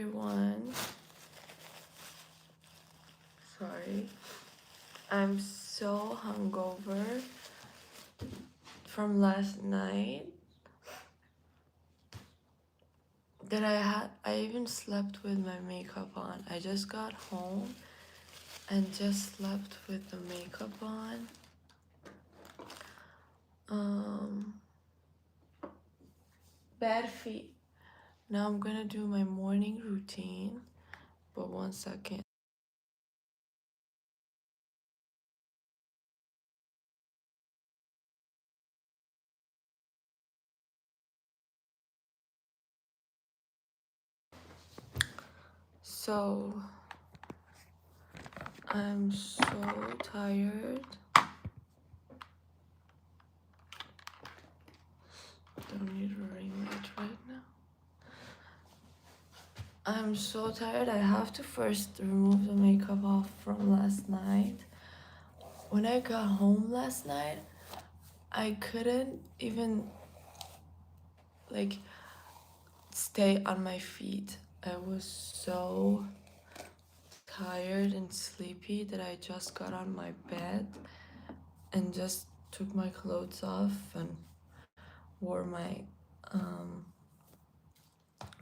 everyone. Sorry. I'm so hungover from last night that I even slept with my makeup on. I just got home and just slept with the makeup on. Bad feet. Now I'm gonna do my morning routine, but 1 second. So I'm so tired. Don't need a ring light right now. I'm so tired. I have to first remove the makeup off from last night. When I got home last night, I couldn't even like stay on my feet. I was so tired and sleepy that I just got on my bed and just took my clothes off and wore my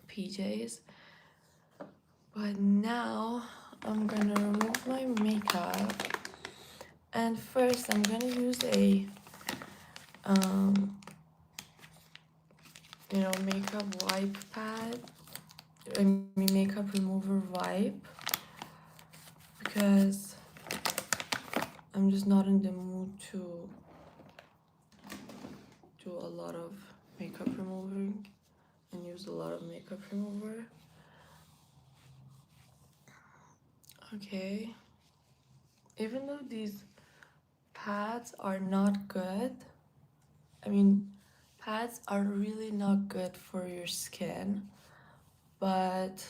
PJs. But now I'm gonna remove my makeup, and first I'm gonna use a makeup wipe pad. I mean makeup remover wipe, because I'm just not in the mood to do a lot of makeup removing and use a lot of makeup remover. Okay. Even though these pads are not good, I mean, pads are really not good for your skin, but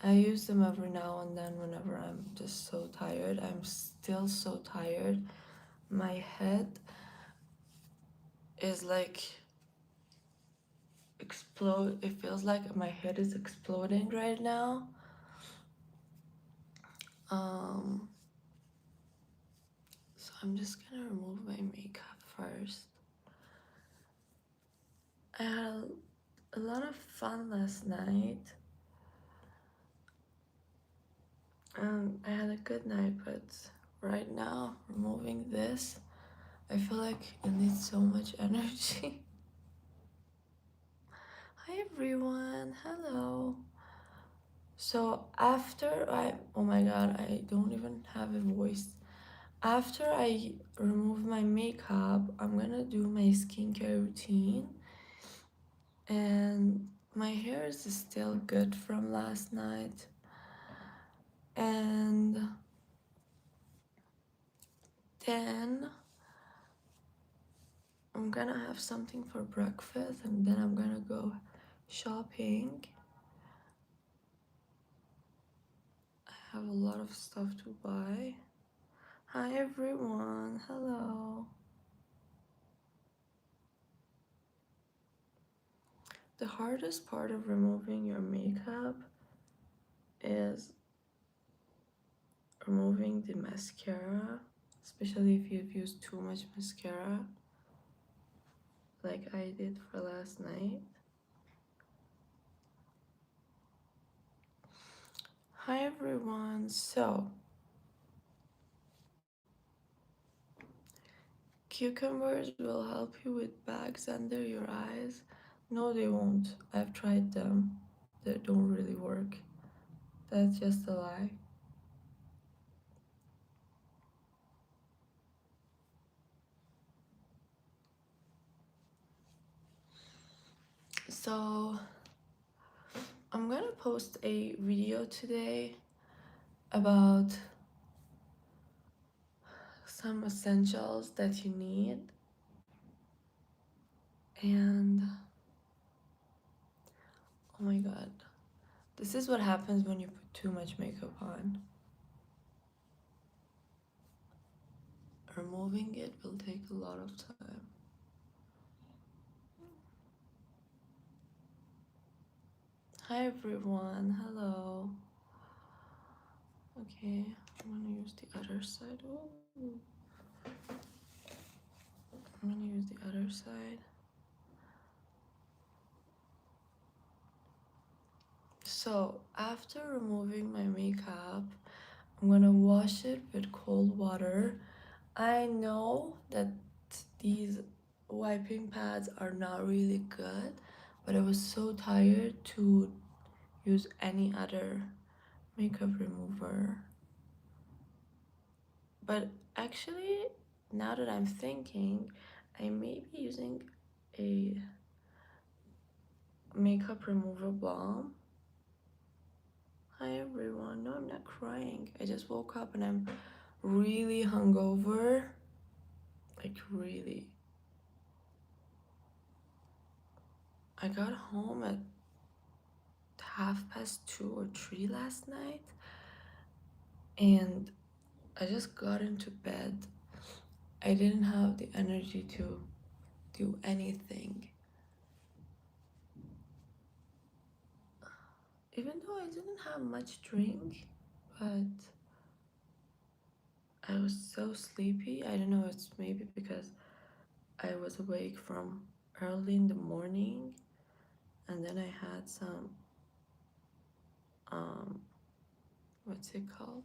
I use them every now and then whenever I'm just so tired. I'm still so tired. My head is like it feels like my head is exploding right now. So I'm just gonna remove my makeup first. I had a lot of fun last night. I had a good night, but right now, removing this, I feel like it needs so much energy. Hi everyone, hello. So oh my god, I don't even have a voice. After I remove my makeup, I'm gonna do my skincare routine. And my hair is still good from last night. And then I'm gonna have something for breakfast, and then I'm gonna go shopping. I have a lot of stuff to buy. Hi everyone, hello. The hardest part of removing your makeup is removing the mascara, especially if you've used too much mascara, like I did for last night. Hi everyone. So cucumbers will help you with bags under your eyes. No, they won't. I've tried them. They don't really work. That's just a lie. So I'm gonna post a video today about some essentials that you need, and oh my god, this is what happens when you put too much makeup on. Removing it will take a lot of time. Hi everyone, hello. Okay, I'm gonna use the other side. Ooh. I'm gonna use the other side. So after removing my makeup, I'm gonna wash it with cold water. I know that these wiping pads are not really good, but I was so tired to use any other makeup remover. But actually, now that I'm thinking, I may be using a makeup remover balm. Hi everyone. No, I'm not crying. I just woke up and I'm really hungover. Like, really. I got home at 2:30 or 3 last night, and I just got into bed. I didn't have the energy to do anything. Even though I didn't have much drink, but I was so sleepy. I don't know, it's maybe because I was awake from early in the morning, and then I had some what's it called?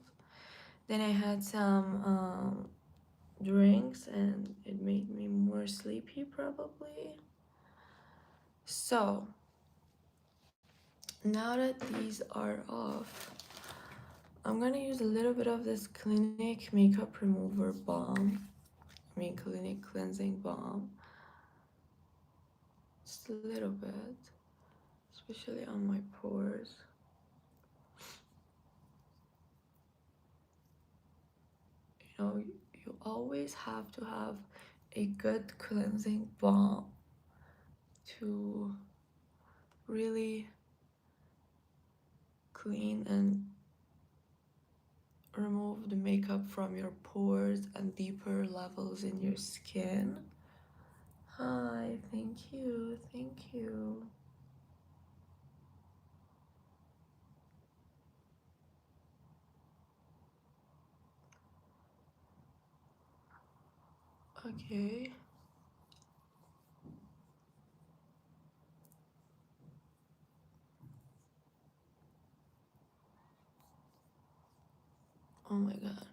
Then I had some drinks, and it made me more sleepy probably. So now that these are off, I'm gonna use a little bit of this Clinique makeup remover balm. Clinique cleansing balm. Just a little bit, especially on my pores. You know, you always have to have a good cleansing balm to really clean and remove the makeup from your pores and deeper levels in your skin. Hi, thank you, thank you. Okay. Oh my god.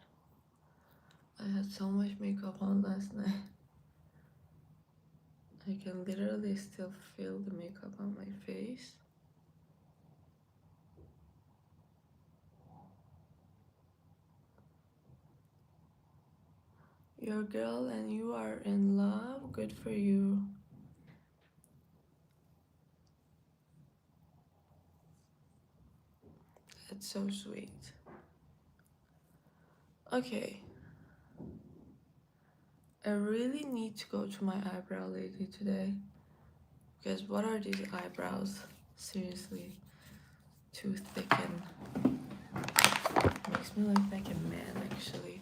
I had so much makeup on last night. I can literally still feel the makeup on my face. You're a girl and you are in love. Good for you. That's so sweet. Okay. I really need to go to my eyebrow lady today. Because what are these eyebrows? Seriously. Too thick and makes me look like a man actually.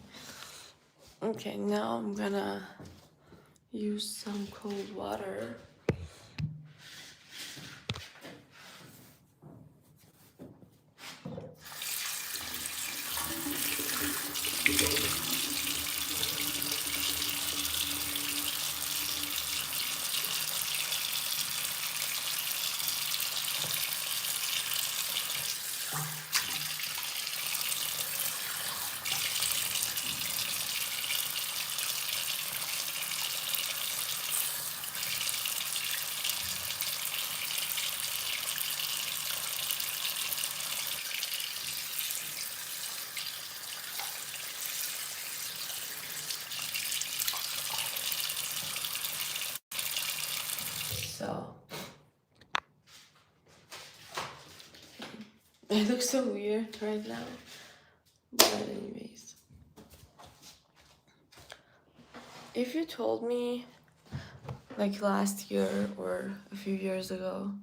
Okay, now I'm gonna use some cold water. So I look so weird right now. But anyways, if you told me like last year or a few years ago,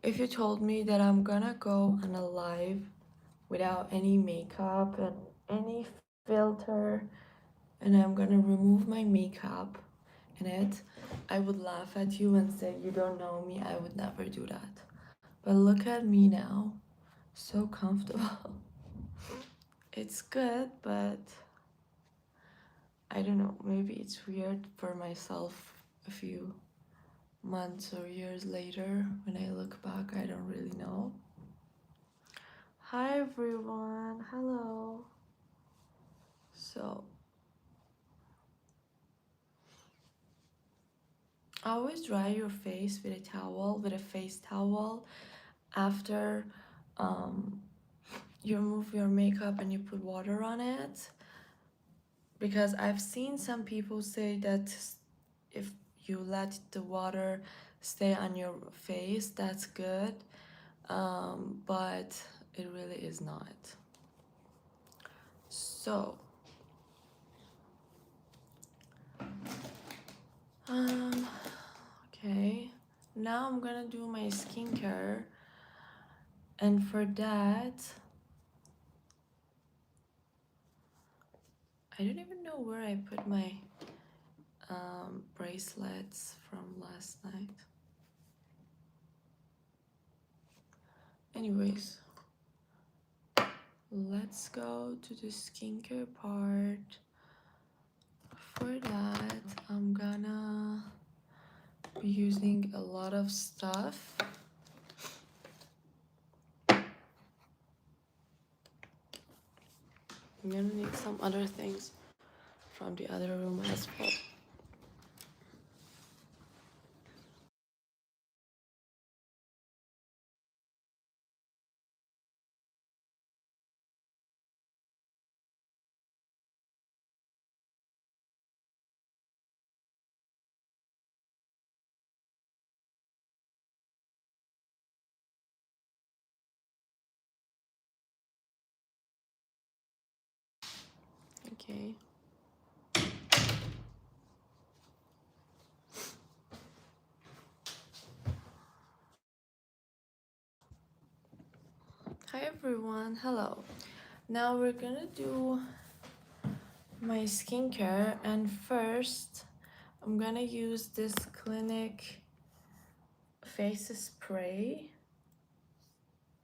if you told me that I'm gonna go on a live without any makeup and any filter, and I'm gonna remove my makeup in it, I would laugh at you and say, you don't know me, I would never do that. But look at me now. So comfortable. It's good, but I don't know. Maybe it's weird for myself a few months or years later. When I look back, I don't really know. Hi everyone. Hello. So, always dry your face with a towel, with a face towel after you remove your makeup and you put water on it, because I've seen some people say that if you let the water stay on your face, that's good, but it really is not. So okay, now I'm gonna do my skincare, and for that I don't even know where I put my bracelets from last night. Anyways, let's go to the skincare part. For that, I'm gonna be using a lot of stuff. I'm gonna need some other things from the other room as well. Okay. Hi everyone, hello. Now we're gonna do my skincare, and first I'm gonna use this Clinique face spray,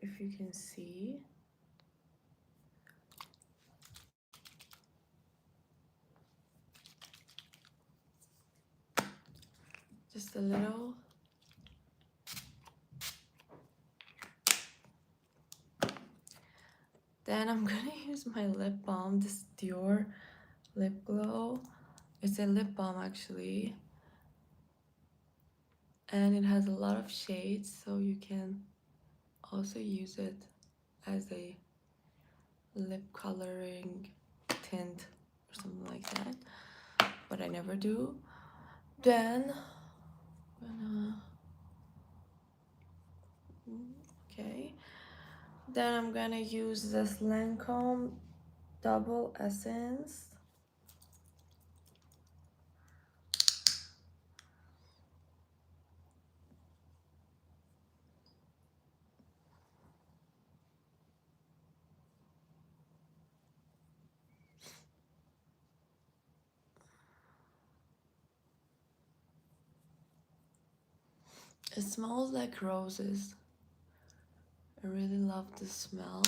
if you can see. Just a little. Then I'm gonna use my lip balm, this Dior lip glow. It's a lip balm actually, and it has a lot of shades, so you can also use it as a lip coloring tint or something like that, but I never do. Then okay, then I'm gonna use this Lancome Double Essence. It smells like roses. I really love the smell.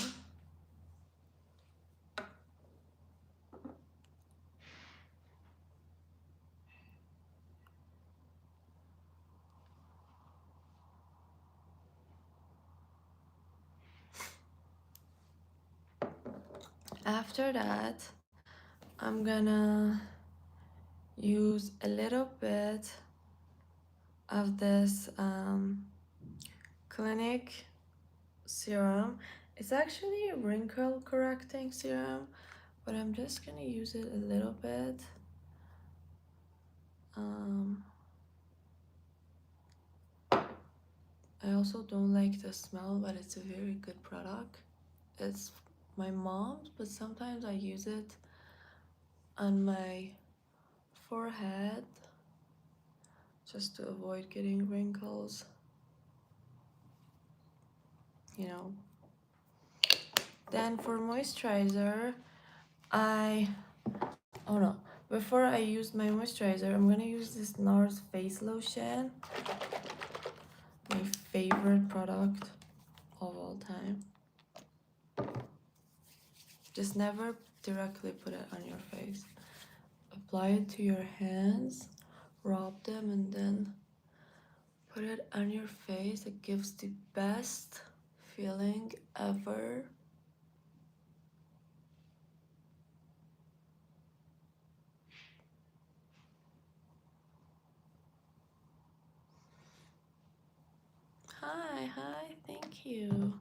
After that, I'm gonna use a little bit of this Clinique serum. It's actually a wrinkle correcting serum, but I'm just gonna use it a little bit. I also don't like the smell, but it's a very good product. It's my mom's, but sometimes I use it on my forehead just to avoid getting wrinkles, you know. Then for moisturizer, oh no, before I use my moisturizer, I'm gonna use this NARS face lotion, my favorite product. all time. Just never directly put it on your face. Apply it to your hands, rub them, and then put it on your face. It gives the best feeling ever. Hi, thank you.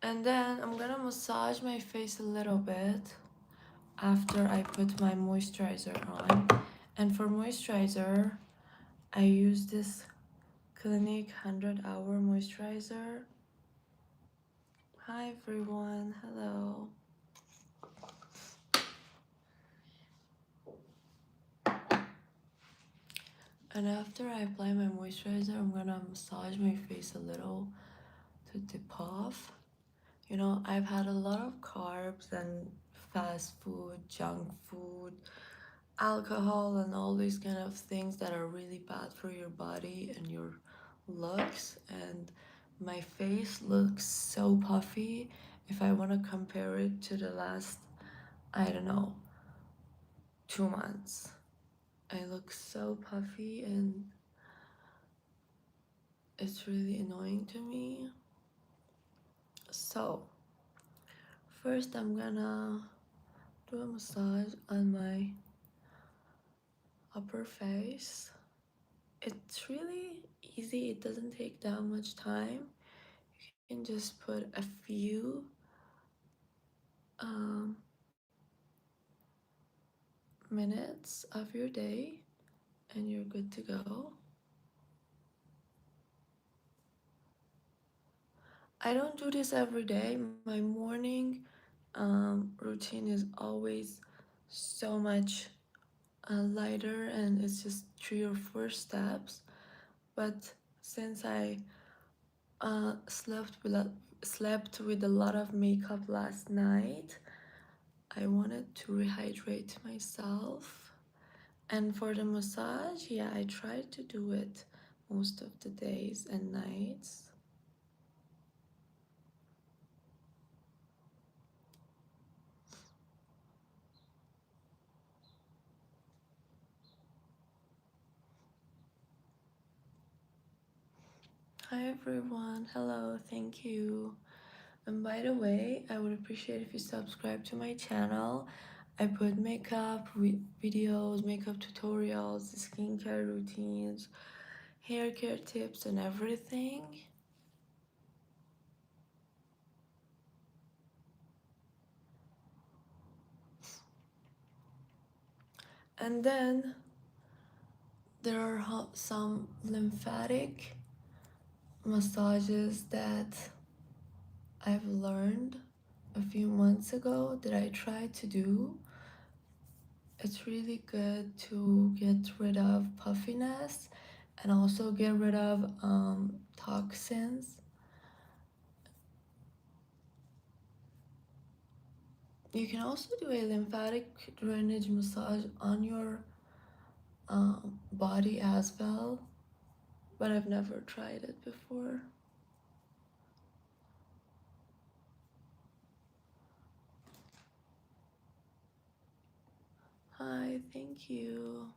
And then I'm gonna massage my face a little bit after I put my moisturizer on. And for moisturizer, I use this Clinique 100-hour moisturizer. Hi everyone, hello. And after I apply my moisturizer, I'm gonna massage my face a little to dip off. You know, I've had a lot of carbs and fast food, junk food, alcohol, and all these kind of things that are really bad for your body and your looks. And my face looks so puffy. If I want to compare it to the last, I don't know, 2 months, I look so puffy and it's really annoying to me. So first I'm gonna do a massage on my upper face. It's really easy, it doesn't take that much time. You can just put a few minutes of your day and you're good to go. I don't do this every day. My morning routine is always so much lighter and it's just 3 or 4 steps. But since I slept with a lot of makeup last night, I wanted to rehydrate myself. And for the massage, yeah, I try to do it most of the days and nights. Hi everyone, hello, thank you. And by the way, I would appreciate if you subscribe to my channel. I put makeup videos, makeup tutorials, skincare routines, hair care tips, and everything. And then there are some lymphatic massages that I've learned a few months ago that I tried to do. It's really good to get rid of puffiness and also get rid of toxins. You can also do a lymphatic drainage massage on your body as well, but I've never tried it before. Hi, thank you.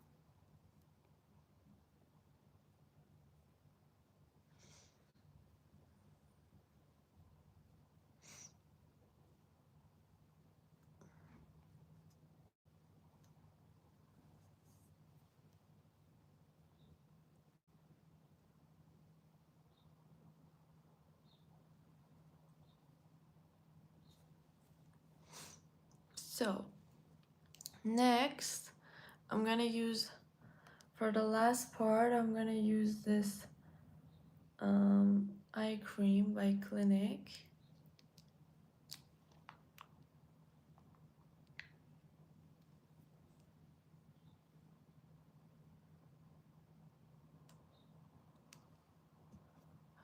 So next, I'm gonna use, for the last part, I'm gonna use this eye cream by Clinique.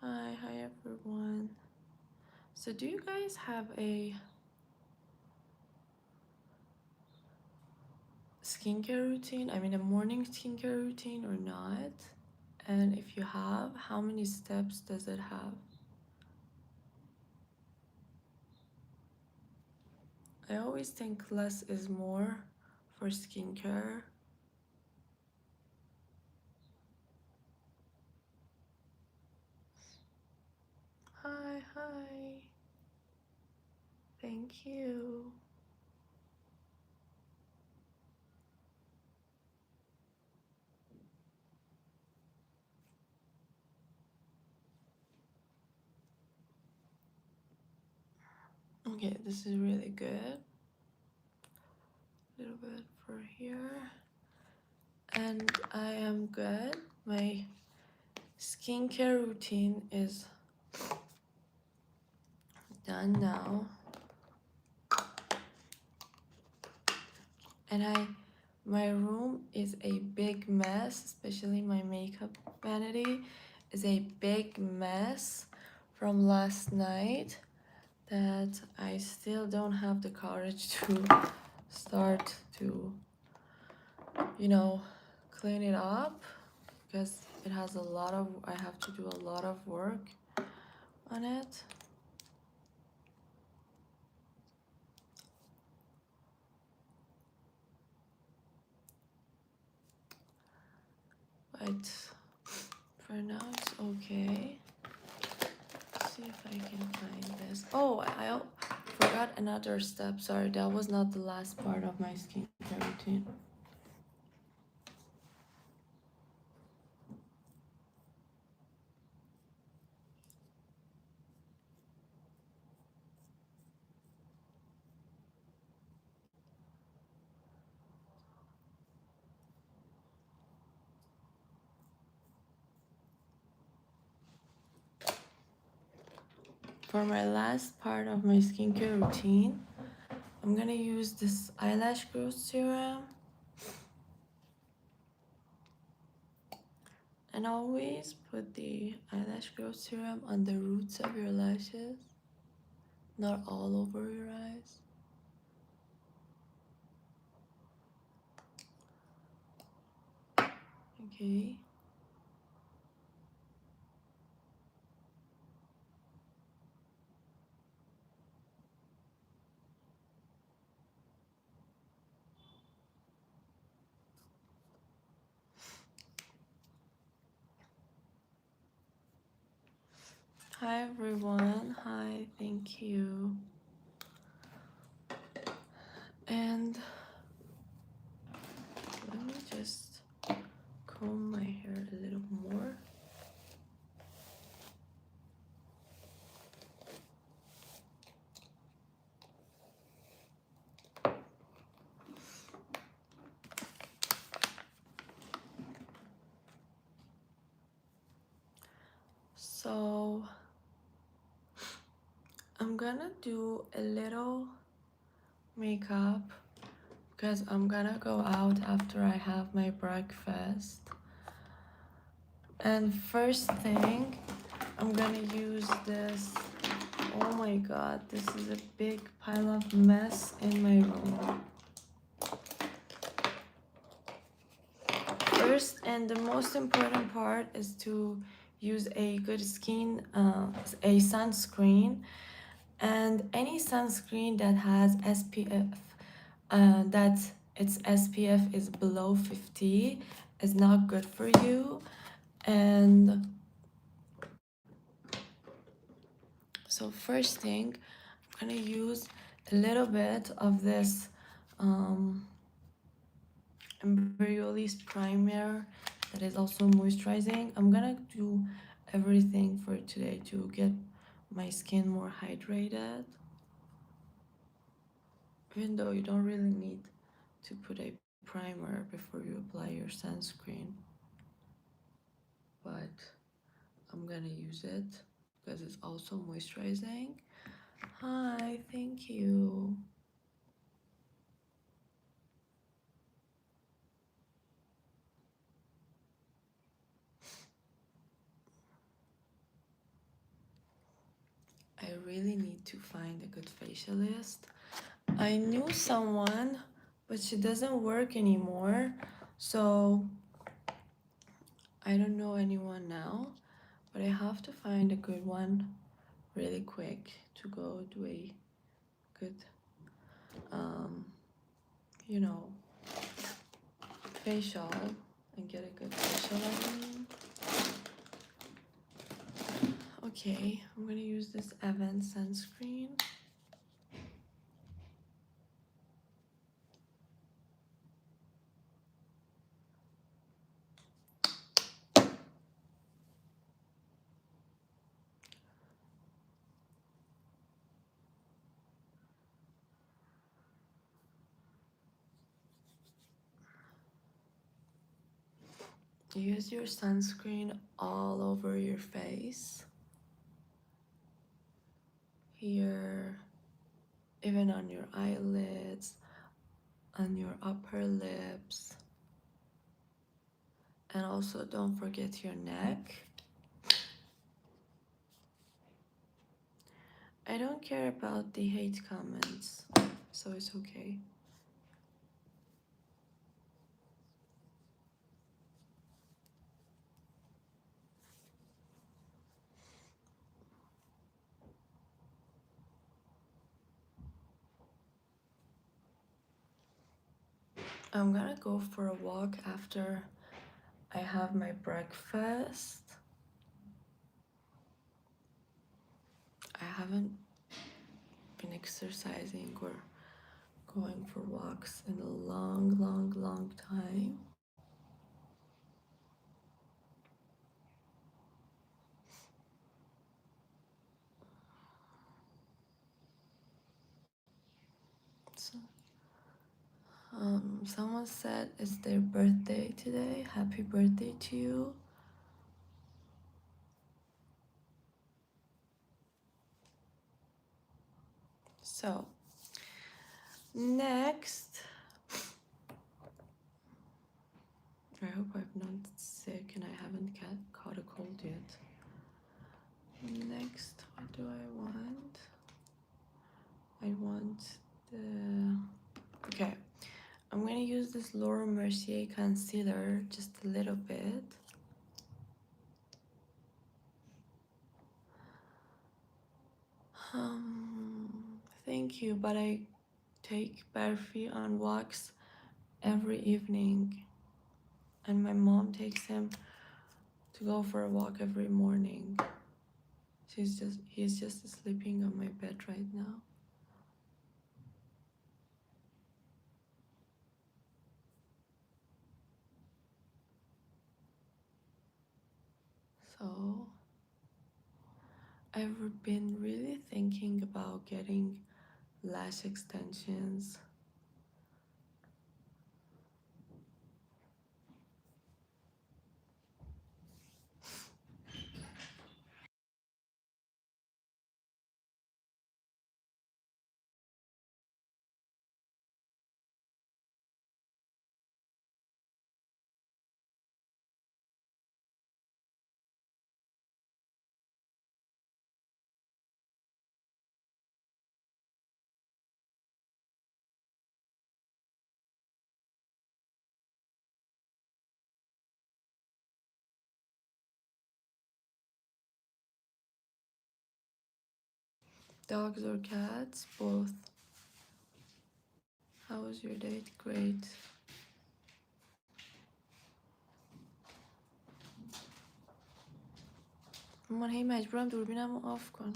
Hi everyone. So do you guys have a skincare routine, I mean a morning skincare routine or not? And if you have, how many steps does it have? I always think less is more for skincare. Hi, hi. Thank you. Okay, this is really good. A little bit for here. And I am good. My skincare routine is done now. And my room is a big mess, especially my makeup vanity is a big mess from last night that I still don't have the courage to start to, you know, clean it up because it has a lot of, I have to do a lot of work on it. But for now it's okay. Let's see if I can find this. Oh, I forgot another step. Sorry, that was not the last part of my skincare routine. For my last part of my skincare routine, I'm gonna use this eyelash growth serum. And always put the eyelash growth serum on the roots of your lashes, not all over your eyes. Okay. Hi everyone. Hi, thank you. And let me just comb my hair a little more. So I'm gonna do a little makeup because I'm gonna go out after I have my breakfast. And first thing, I'm gonna use this. Oh my god, this is a big pile of mess in my room. First and the most important part is to use a good a sunscreen, and any sunscreen that has SPF, that its SPF is below 50 is not good for you. And so first thing, I'm gonna use a little bit of this Embryolist primer that is also moisturizing. I'm gonna do everything for today to get my skin more hydrated, even though you don't really need to put a primer before you apply your sunscreen, but I'm gonna use it because it's also moisturizing. Hi, thank you. I really need to find a good facialist. I knew someone but she doesn't work anymore, so I don't know anyone now, but I have to find a good one really quick to go do a good, you know, facial and get a good facial. Okay, I'm gonna use this Evan sunscreen. Use your sunscreen all over your face. Here, even on your eyelids, on your upper lips, and also don't forget your neck. I don't care about the hate comments, so it's okay. I'm gonna go for a walk after I have my breakfast. I haven't been exercising or going for walks in a long time. So, someone said it's their birthday today. Happy birthday to you. So, next, I hope I'm not sick and I haven't caught a cold yet. Next, what do I want? I want the... Okay, I'm gonna use this Laura Mercier concealer just a little bit. Thank you, but I take Barfi on walks every evening, and my mom takes him to go for a walk every morning. He's just sleeping on my bed right now. So I've been really thinking about getting lash extensions. Dogs or cats? Both. How was your date? Great. من هی مجبورم دوربینم رو آف کنم.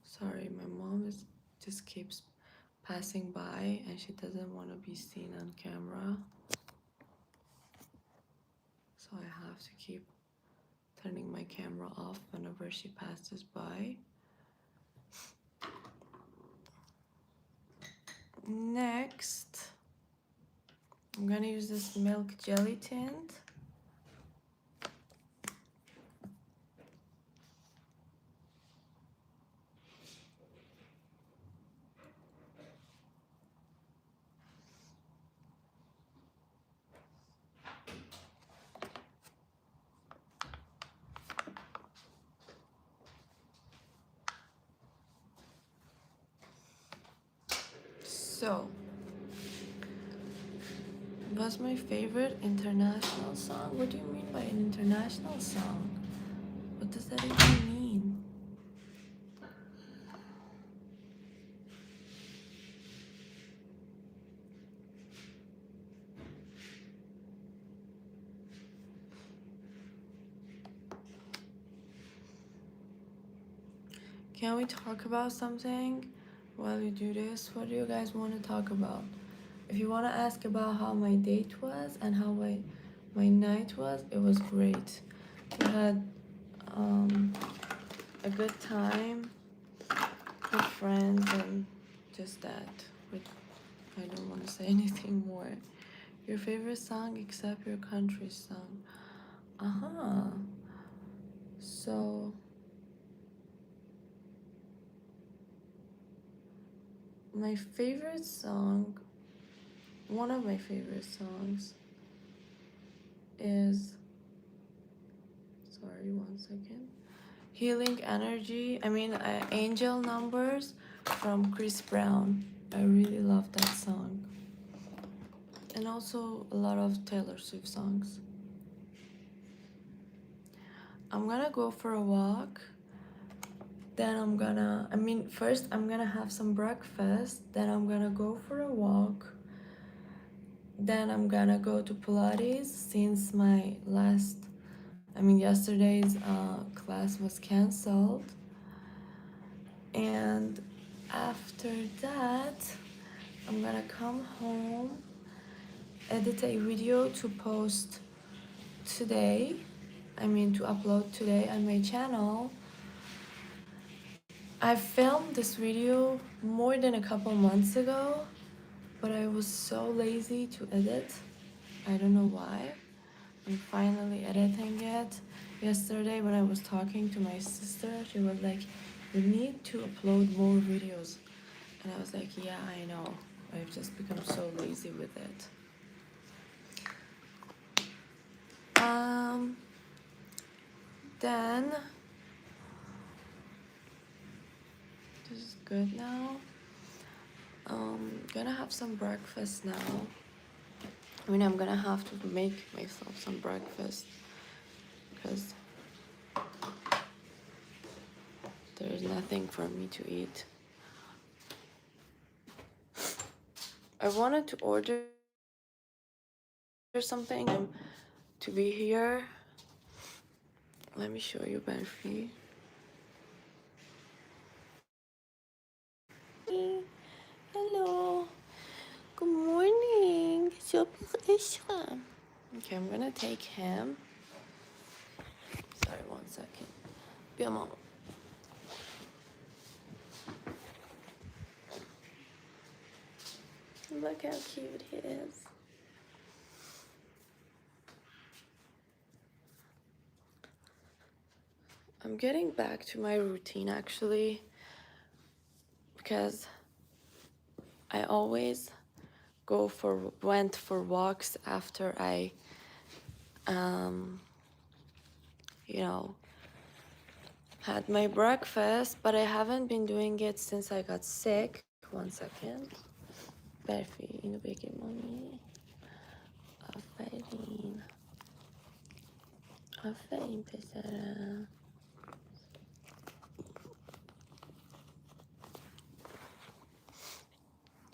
Sorry, my mom just keeps passing by and she doesn't want to be seen on camera. So I have to keep turning my camera off whenever she passes by. Next, I'm gonna use this milk jelly tint. So, what's my favorite international song? What do you mean by an international song? What does that even mean? Can we talk about something while we do this? What do you guys want to talk about? If you want to ask about how my date was and how my night was, it was great. We had a good time with friends and just that. But I don't want to say anything more. Your favorite song except your country song? Uh-huh. So my favorite song, one of my favorite songs is, sorry, one second. Healing Energy, Angel Numbers from Chris Brown. I really love that song. And also a lot of Taylor Swift songs. I'm gonna go for a walk. Then first I'm gonna have some breakfast. Then I'm gonna go for a walk. Then I'm gonna go to Pilates since my yesterday's class was canceled. And after that, I'm gonna come home, edit a video to post today. To upload today on my channel. I filmed this video more than a couple months ago, but I was so lazy to edit. I don't know why. I'm finally editing it. Yesterday when I was talking to my sister, she was like, you need to upload more videos. And I was like, yeah, I know. I've just become so lazy with it. Then this is good now. Gonna have some breakfast now. I'm gonna have to make myself some breakfast because there's nothing for me to eat. I wanted to order something to be here. Let me show you Benfi. Hello. Good morning. Okay, I'm gonna take him. Sorry, 1 second. Be a moment. Look how cute he is. I'm getting back to my routine actually because I always went for walks after I had my breakfast, but I haven't been doing it since I got sick. 1 second. برفی اینو بگیر مامی. آفرین. آفرین پسرم.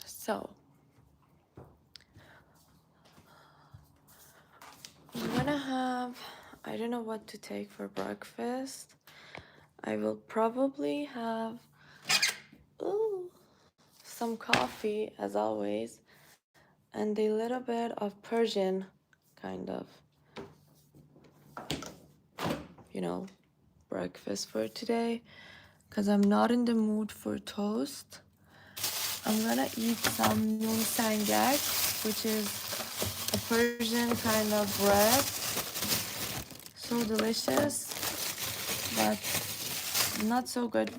So I'm gonna have, I don't know what to take for breakfast. I will probably have some coffee as always and a little bit of Persian kind of breakfast for today because I'm not in the mood for toast. I'm gonna eat some noon sangak, which is a Persian kind of bread. So delicious, but not so good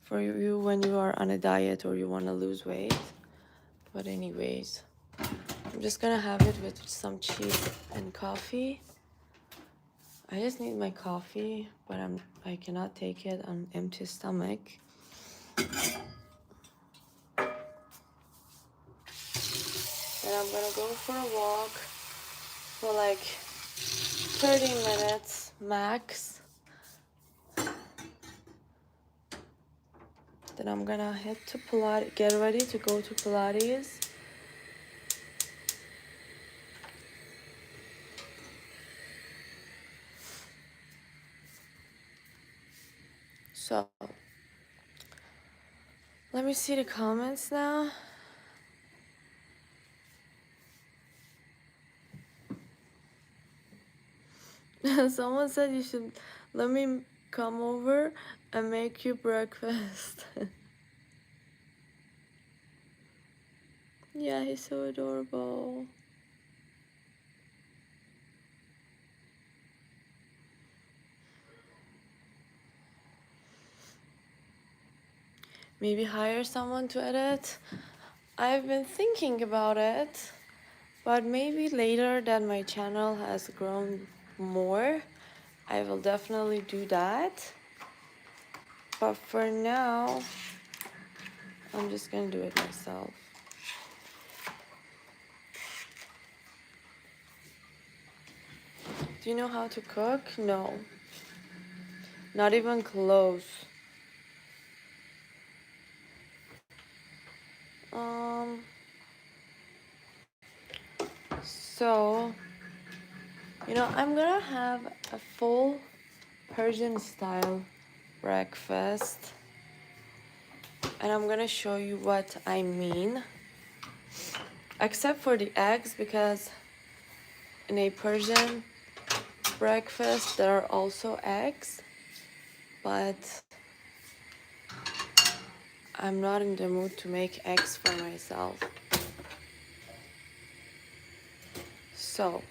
for you when you are on a diet or you want to lose weight. But anyways, I'm just gonna have it with some cheese and coffee. I just need my coffee, but I cannot take it on empty stomach. and I'm gonna go for a walk for like 30 minutes max. Then I'm gonna head to Pilates, get ready to go to Pilates. So, let me see the comments now. Someone said you should let me come over and make you breakfast. Yeah, he's so adorable. Maybe hire someone to edit. I've been thinking about it, but maybe later that my channel has grown more, I will definitely do that. But for now, I'm just gonna do it myself. Do you know how to cook? No. Not even close. So, I'm gonna have a full Persian style breakfast, and I'm gonna show you what I mean, except for the eggs, because in a Persian breakfast there are also eggs, but I'm not in the mood to make eggs for myself. So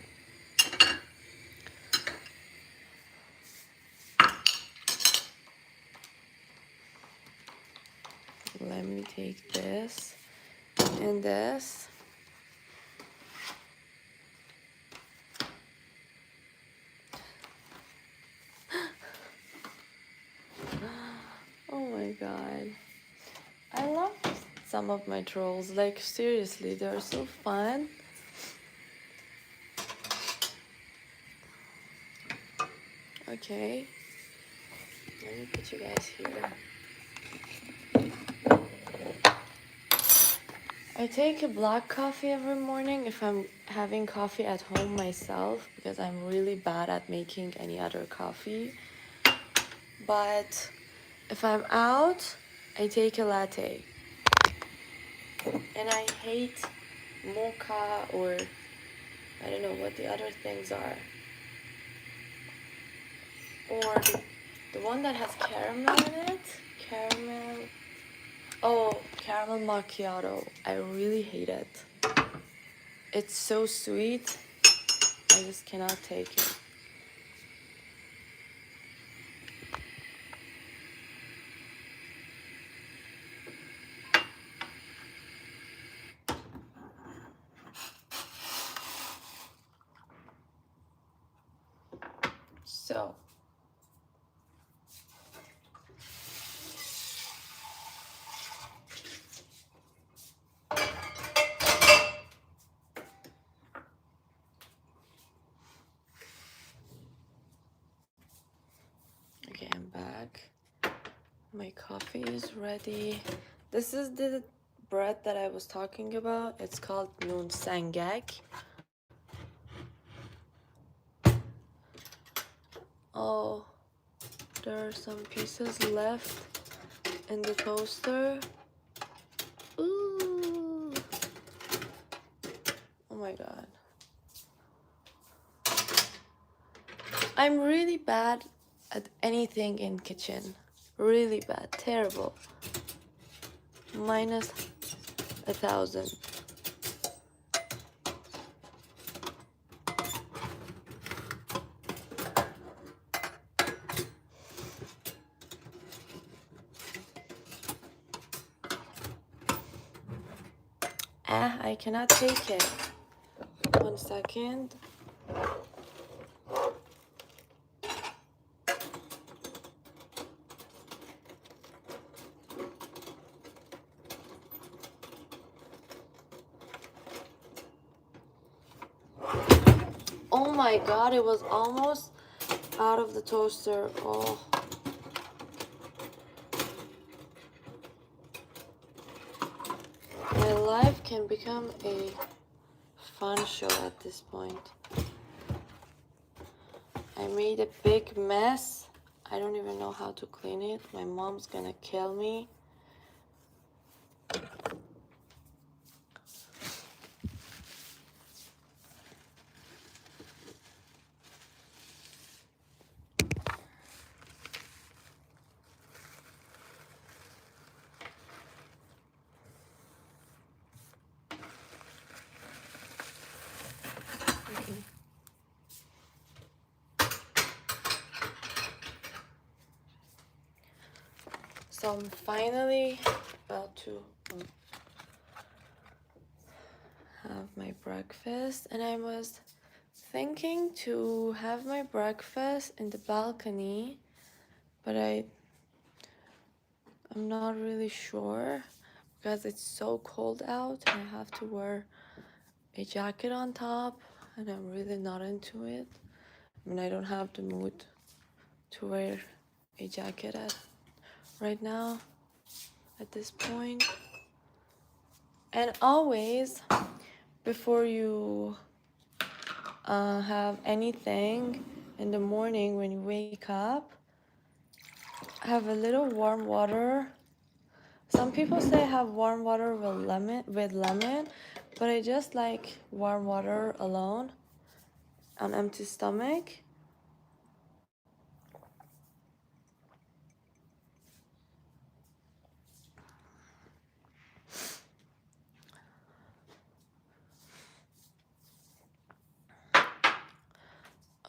let me take this and this. Oh my god. I love some of my trolls. Like, seriously, they're so fun. Okay. Let me put you guys here. I take a black coffee every morning if I'm having coffee at home myself, because I'm really bad at making any other coffee. But if I'm out, I take a latte. And I hate mocha, or I don't know what the other things are. Or the one that has caramel in it. Caramel macchiato. I really hate it. It's so sweet. I just cannot take it. So, okay, I'm back. My coffee is ready. This is the bread that I was talking about. It's called Noon Sangak. Oh, there are some pieces left in the toaster. Ooh. Oh my god. I'm really bad at anything in kitchen. Really bad. Terrible. Minus 1,000. I cannot take it. 1 second. Oh my god, it was almost out of the toaster. Oh. My life can become a fun show at this point. I made a big mess. I don't even know how to clean it. My mom's gonna kill me. So I'm finally about to have my breakfast, and I was thinking to have my breakfast in the balcony, but I'm not really sure because it's so cold out. I have to wear a jacket on top, and I'm really not into it. I mean, I don't have the mood to wear a jacket right now at this point. And always, before you have anything in the morning when you wake up, have a little warm water. Some people say have warm water with lemon, but I just like warm water alone on empty stomach.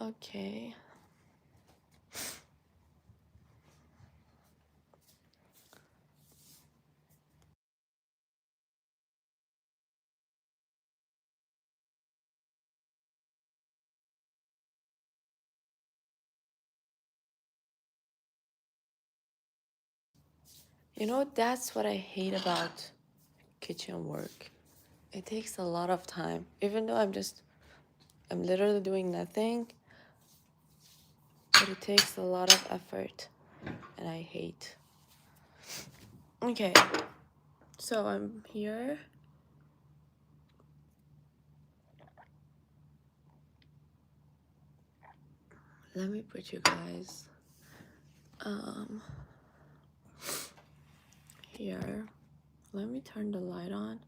Okay. You know, that's what I hate about kitchen work. It takes a lot of time. Even though I'm literally doing nothing, but it takes a lot of effort, and I hate. Okay, so I'm here. Let me put you guys here. Let me turn the light on.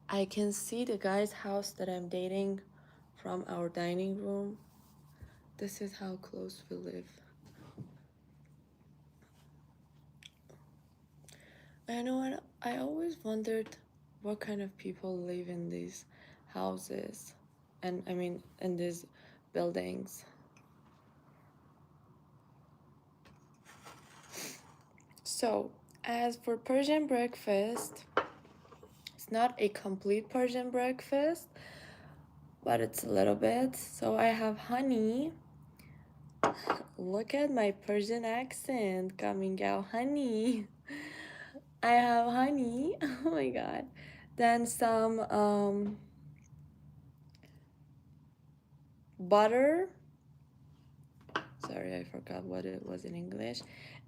I can see the guy's house that I'm dating from our dining room. This is how close we live. I know what, I always wondered what kind of people live in these houses, and I mean in these buildings. So, as for Persian breakfast, it's not a complete Persian breakfast, but it's a little bit. So I have honey. Look at my Persian accent coming out, honey. I have honey. Oh my god. Then some butter. Sorry, I forgot what it was in English.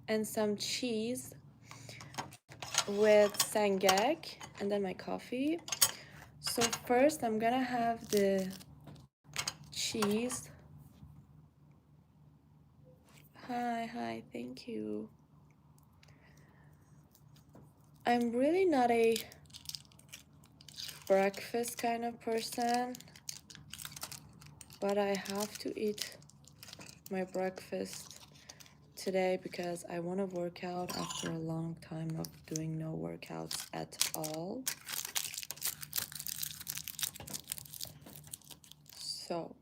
And some cheese with sangak, and then my coffee. So first I'm gonna have the cheese. Hi, thank you. I'm really not a breakfast kind of person, but I have to eat my breakfast today because I want to work out after a long time of doing no workouts at all. So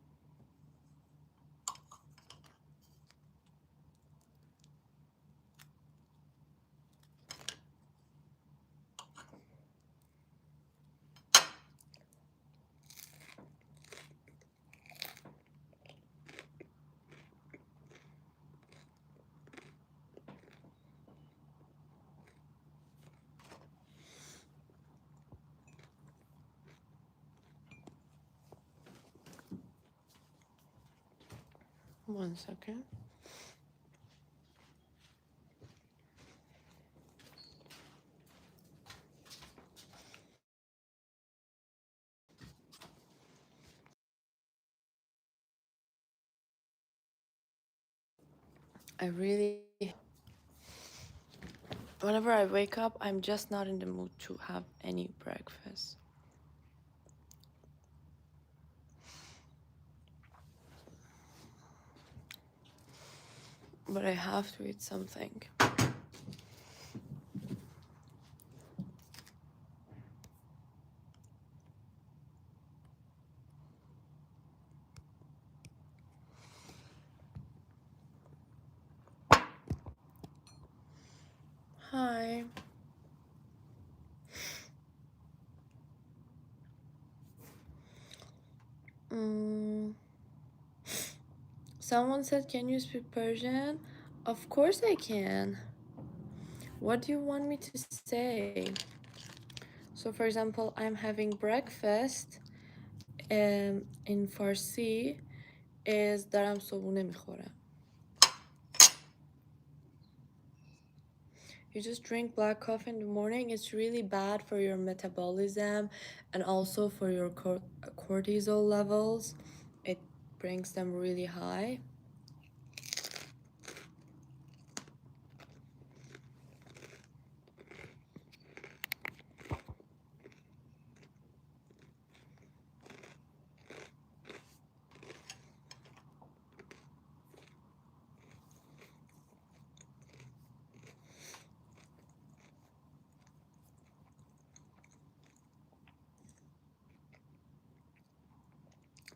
One second. Whenever I wake up, I'm just not in the mood to have any breakfast. But I have to eat something. Hi. Someone said, can you speak Persian? Of course I can. What do you want me to say? So for example, I'm having breakfast in Farsi is دارم صبحونه میخورم. You just drink black coffee in the morning. It's really bad for your metabolism and also for your cortisol levels. It brings them really high.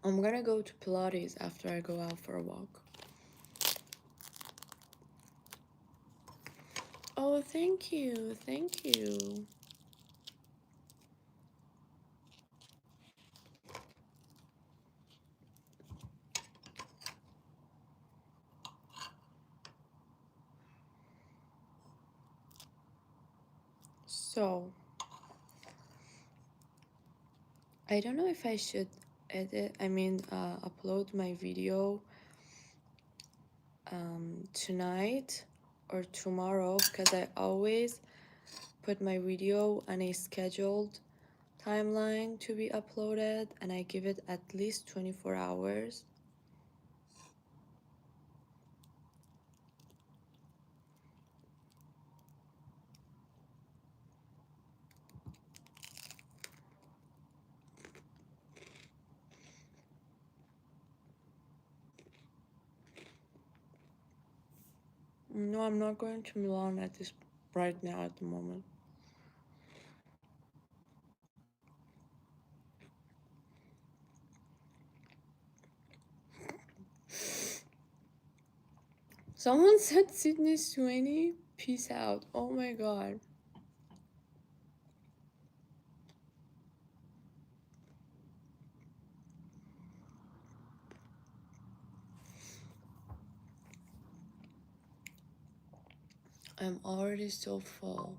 I'm gonna go to Pilates after I go out for a walk. Oh, thank you. Thank you. So, I don't know if I should upload my video tonight or tomorrow, because I always put my video on a scheduled timeline to be uploaded, and I give it at least 24 hours. No, I'm not going to Milan right now at the moment. Someone said Sydney Sweeney, peace out. Oh my god. I'm already so full.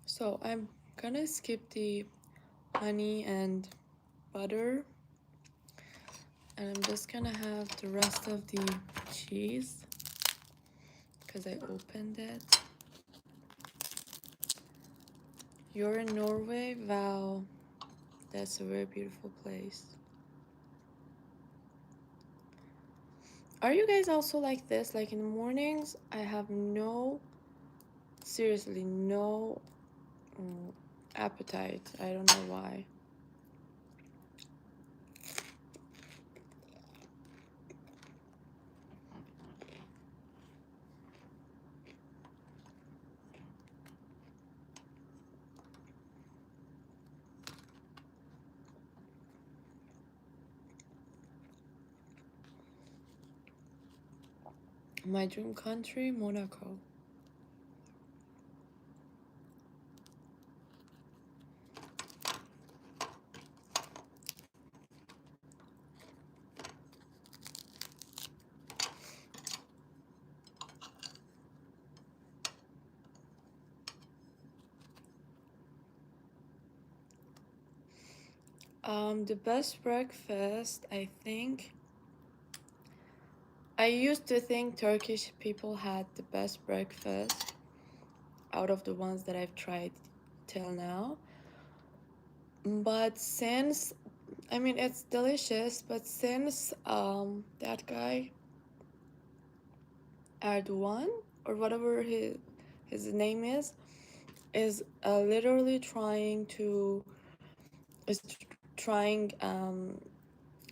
So I'm gonna skip the honey and butter, and I'm just gonna have the rest of the cheese because I opened it. You're in Norway? Wow, that's a very beautiful place. Are you guys also like this? Like in the mornings, I have seriously no appetite. I don't know why. My dream country, Monaco. The best breakfast, I think. I used to think Turkish people had the best breakfast out of the ones that I've tried till now. But since, I mean, it's delicious, but since that guy, Erdogan, or whatever his name is literally is trying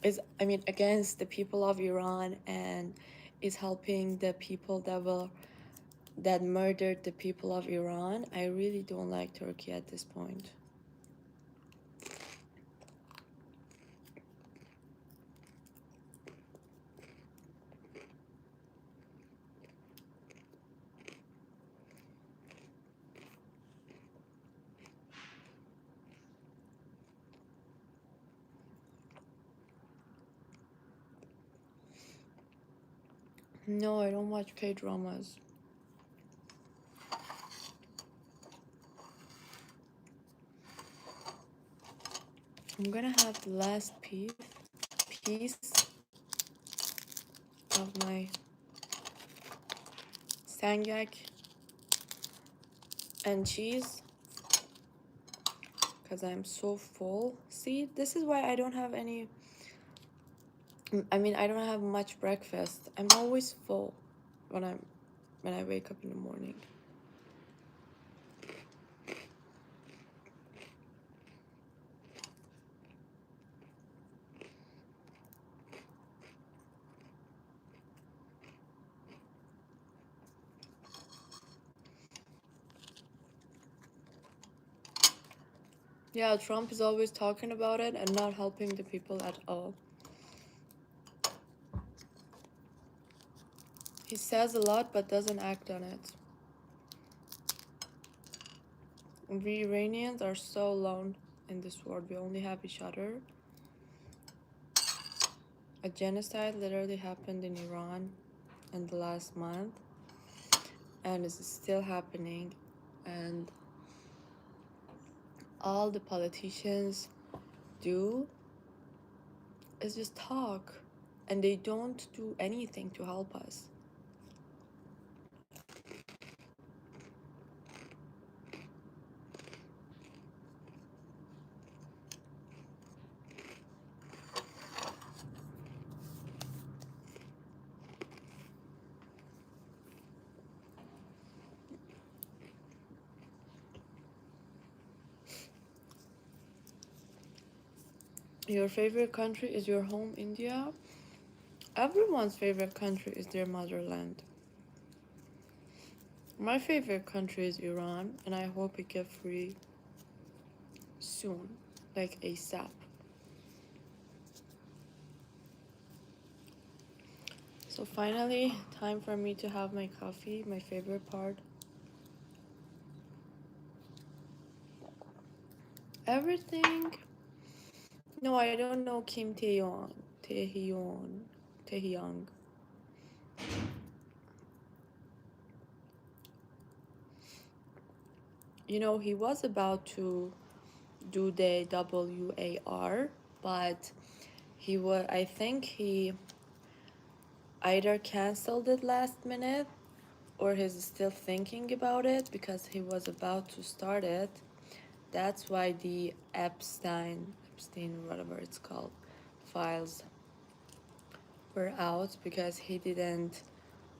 is I mean against the people of Iran, and is helping the people that murdered the people of Iran. I really don't like Turkey at this point. No, I don't watch K-dramas. I'm gonna have the last piece of my sangak and cheese because I'm so full. See, this is why I don't have any. I mean, I don't have much breakfast. I'm always full when I wake up in the morning. Yeah, Trump is always talking about it and not helping the people at all. He says a lot but doesn't act on it. We Iranians are so alone in this world. We only have each other. A genocide literally happened in Iran in the last month, and it's still happening. And all the politicians do is just talk, and they don't do anything to help us. Your favorite country is your home, India? Everyone's favorite country is their motherland. My favorite country is Iran, and I hope it gets free soon, like ASAP. So finally, time for me to have my coffee, my favorite part. Everything. No, I don't know Kim Taehyung. You know, he was about to do the WAR, but I think he either canceled it last minute or he's still thinking about it because he was about to start it. That's why the Epstein, whatever it's called, files were out, because he didn't.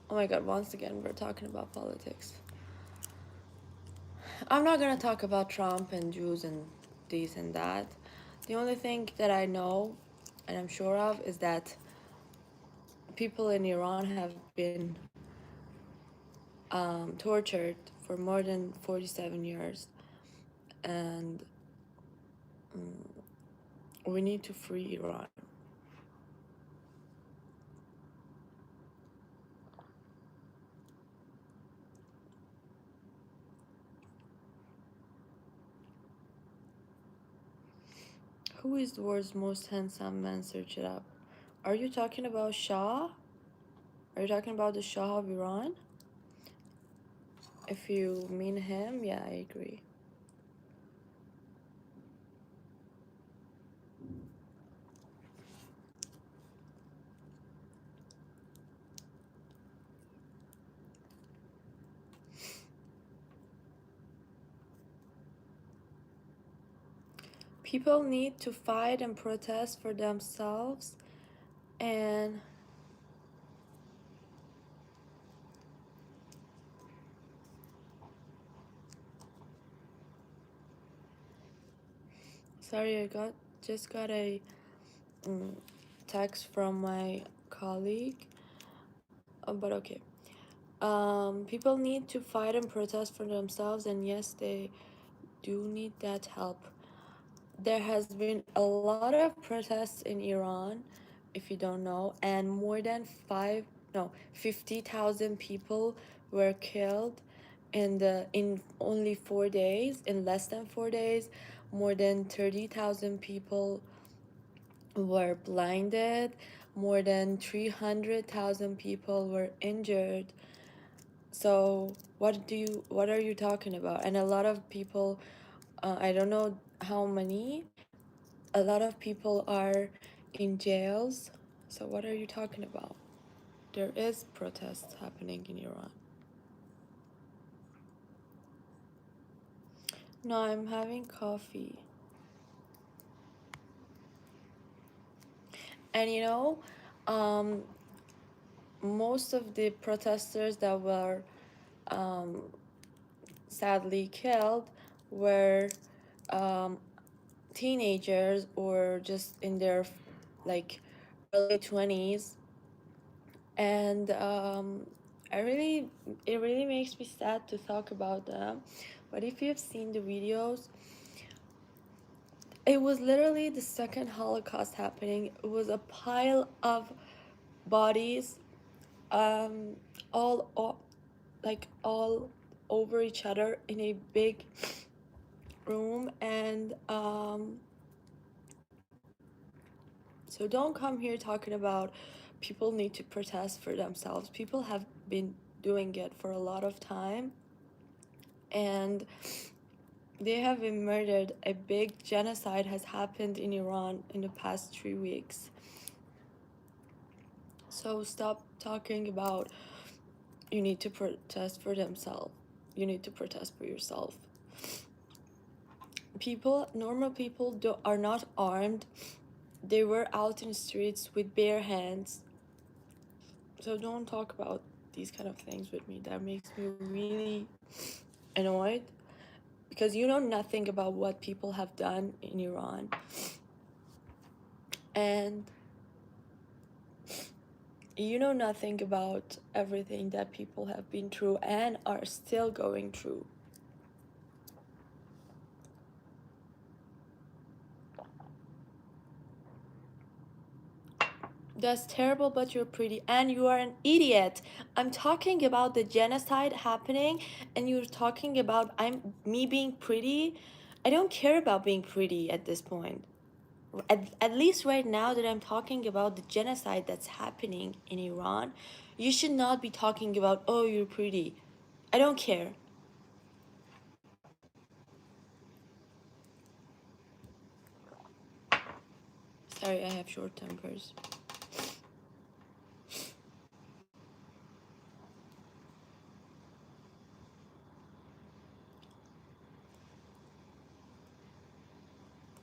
Oh my god, once again, we're talking about politics. I'm not gonna talk about Trump and Jews and this and that. The only thing that I know and I'm sure of is that people in Iran have been tortured for more than 47 years, and we need to free Iran. Who is the world's most handsome man? Search it up. Are you talking about Shah? Are you talking about the Shah of Iran? If you mean him, yeah, I agree. People need to fight and protest for themselves, and sorry, I just got a text from my colleague, but okay. People need to fight and protest for themselves, and yes, they do need that help. There has been a lot of protests in Iran, if you don't know, and more than 50,000 people were killed in only 4 days. In less than 4 days, more than 30,000 people were blinded. More than 300,000 people were injured. So what are you talking about? And a lot of people, I don't know how many, a lot of people are in jails. So what are you talking about? There is protests happening in Iran. No, I'm having coffee. And um, most of the protesters that were um, sadly killed were um, teenagers or just in their like early 20s. And it really makes me sad to talk about them. But if you've seen the videos, it was literally the second Holocaust happening. It was a pile of bodies, um, all like all over each other in a big room. And so don't come here talking about people need to protest for themselves. People have been doing it for a lot of time, and they have been murdered. A big genocide has happened in Iran in the past 3 weeks. So stop talking about you need to protest for themselves. You need to protest for yourself. Normal people are not armed. They were out in the streets with bare hands. So don't talk about these kind of things with me. That makes me really annoyed, because you know nothing about what people have done in Iran. And you know nothing about everything that people have been through and are still going through. That's terrible, but you're pretty and you are an idiot. I'm talking about the genocide happening and you're talking about me being pretty. I don't care about being pretty at this point. At least right now that I'm talking about the genocide that's happening in Iran, you should not be talking about, oh, you're pretty. I don't care. Sorry, I have short tempers.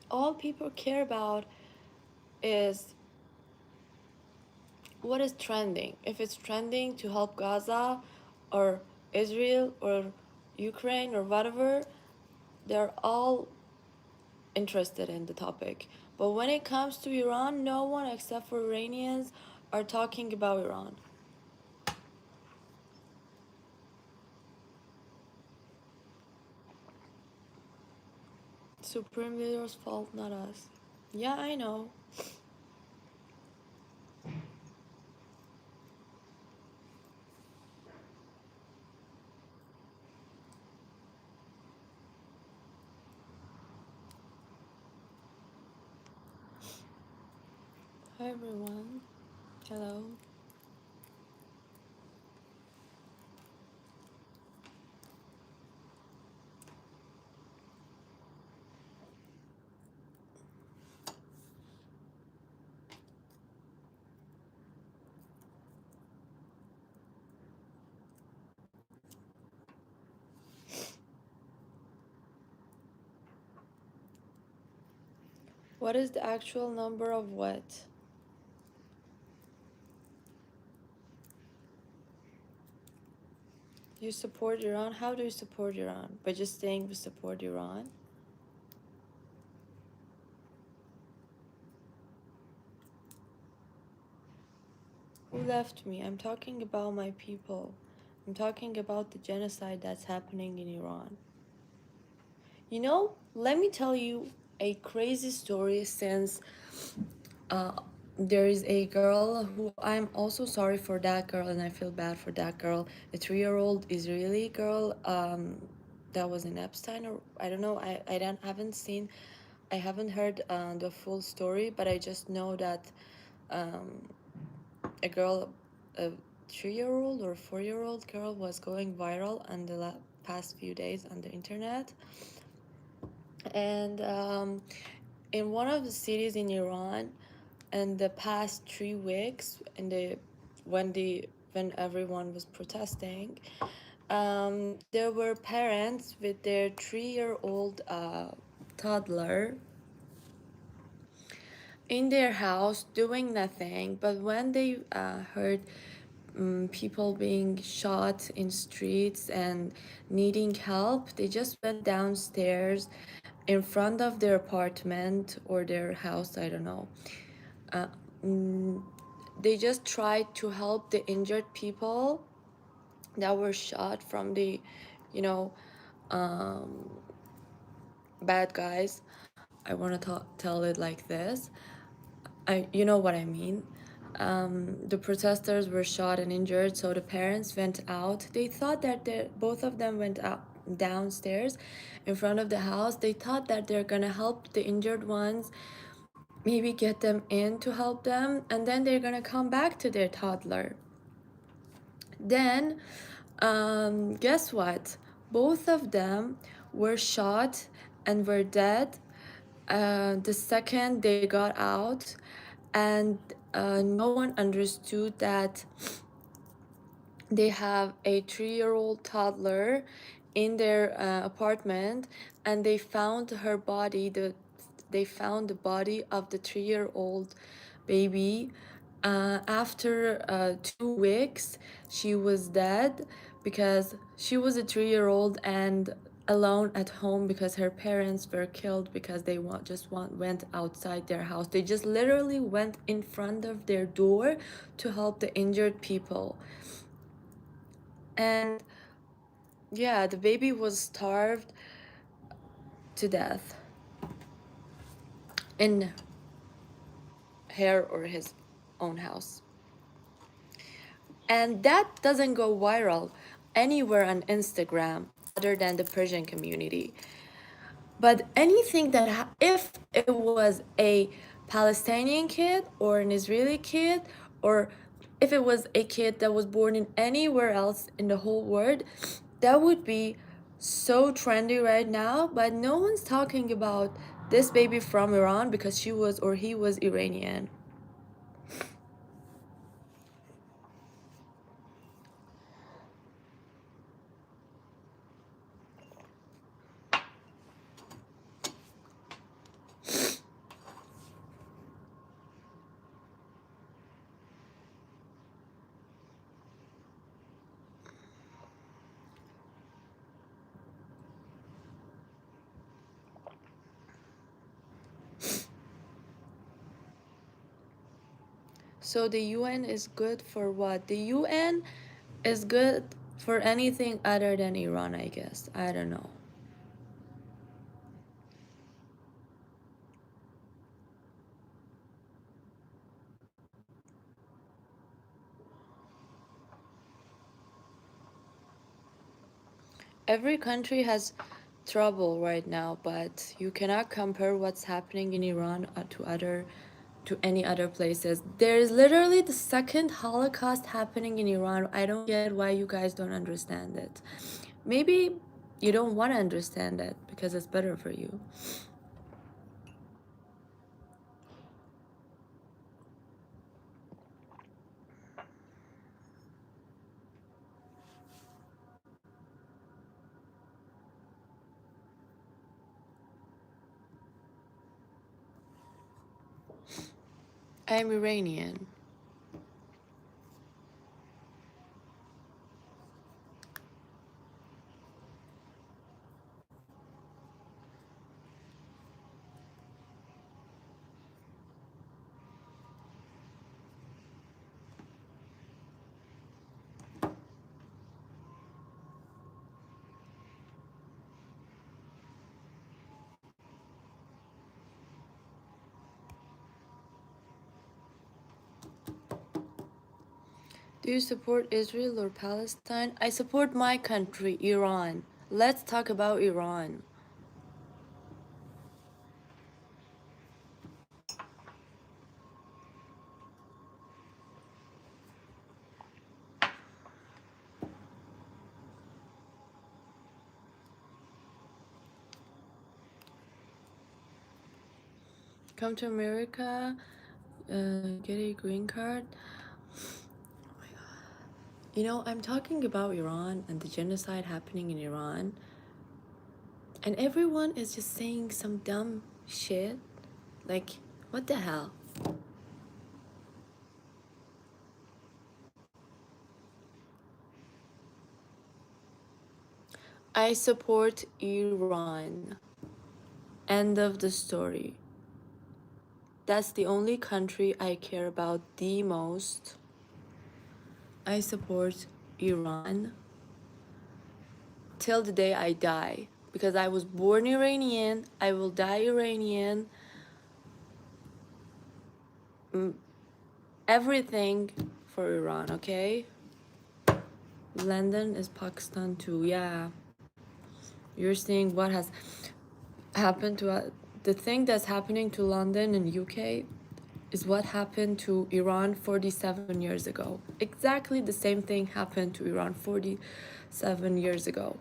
All people care about is what is trending. If it's trending to help Gaza or Israel or Ukraine or whatever, they're all interested in the topic. But when it comes to Iran, no one except for Iranians are talking about Iran. Supreme leader's fault, not us. Yeah, I know. Hi everyone. Hello. What is the actual number of what? You support Iran? How do you support Iran? By just saying we support Iran? Who left me? I'm talking about my people. I'm talking about the genocide that's happening in Iran. You know, let me tell you a crazy story since uh, there is a girl who I'm also sorry for that girl and I feel bad for that girl. A 3-year-old Israeli girl that was in Epstein, or I don't know. I haven't heard the full story, but I just know that um, a girl, a 3-year-old or 4-year-old girl was going viral on the past few days on the internet. And in one of the cities in Iran, in the past 3 weeks, when everyone was protesting, there were parents with their 3-year-old toddler in their house doing nothing. But when they heard people being shot in streets and needing help, they just went downstairs in front of their apartment or their house, I don't know. Uh, mm, they just tried to help the injured people that were shot from the, you know, um, bad guys. I want to tell it like this. You know what I mean. The protesters were shot and injured, so the parents went out. They thought that both of them went out downstairs in front of the house. They thought that they're gonna help the injured ones, maybe get them in to help them, and then they're gonna come back to their toddler. Then, guess what? Both of them were shot and were dead the second they got out, and no one understood that they have a 3-year-old toddler in their apartment, and they found her body. They found the body of the 3-year-old baby. After 2 weeks, she was dead because she was a 3-year-old and alone at home because her parents were killed because they went outside their house. They just literally went in front of their door to help the injured people. And yeah, the baby was starved to death in her or his own house. And that doesn't go viral anywhere on Instagram other than the Persian community. But anything that, if it was a Palestinian kid or an Israeli kid, or if it was a kid that was born in anywhere else in the whole world, that would be so trendy right now. But no one's talking about this baby from Iran because she was or he was Iranian. So the UN is good for what? The UN is good for anything other than Iran, I guess. I don't know. Every country has trouble right now, but you cannot compare what's happening in Iran to any other places. There is literally the second Holocaust happening in Iran. I don't get why you guys don't understand it. Maybe you don't want to understand it because it's better for you. I'm Iranian. Do you support Israel or Palestine? I support my country, Iran. Let's talk about Iran. Come to America, get a green card. You know, I'm talking about Iran and the genocide happening in Iran, and everyone is just saying some dumb shit. Like, what the hell? I support Iran. End of the story. That's the only country I care about the most. I support Iran till the day I die. Because I was born Iranian, I will die Iranian. Everything for Iran, okay? London is Pakistan too, yeah. You're seeing what has happened to the thing that's happening to London and UK is what happened to Iran 47 years ago. Exactly the same thing happened to Iran 47 years ago.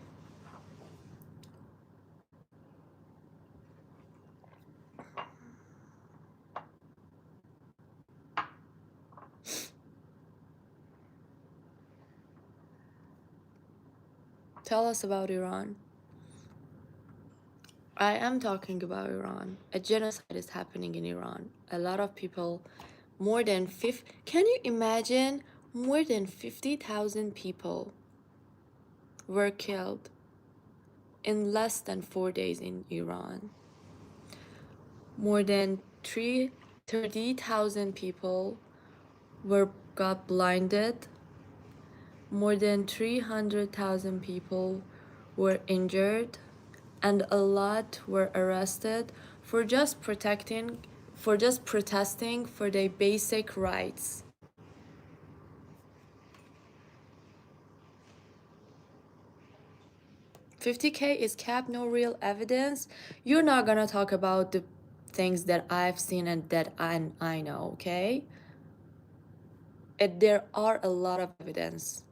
Tell us about Iran. I am talking about Iran. A genocide is happening in Iran. A lot of people, more than 50, can you imagine more than 50,000 people were killed in less than 4 days in Iran. More than 30,000 people got blinded. More than 300,000 people were injured, and a lot were arrested for just protesting for their basic rights. $50K is cap, no real evidence. You're not gonna talk about the things that I've seen and that I know, okay? There are a lot of evidence.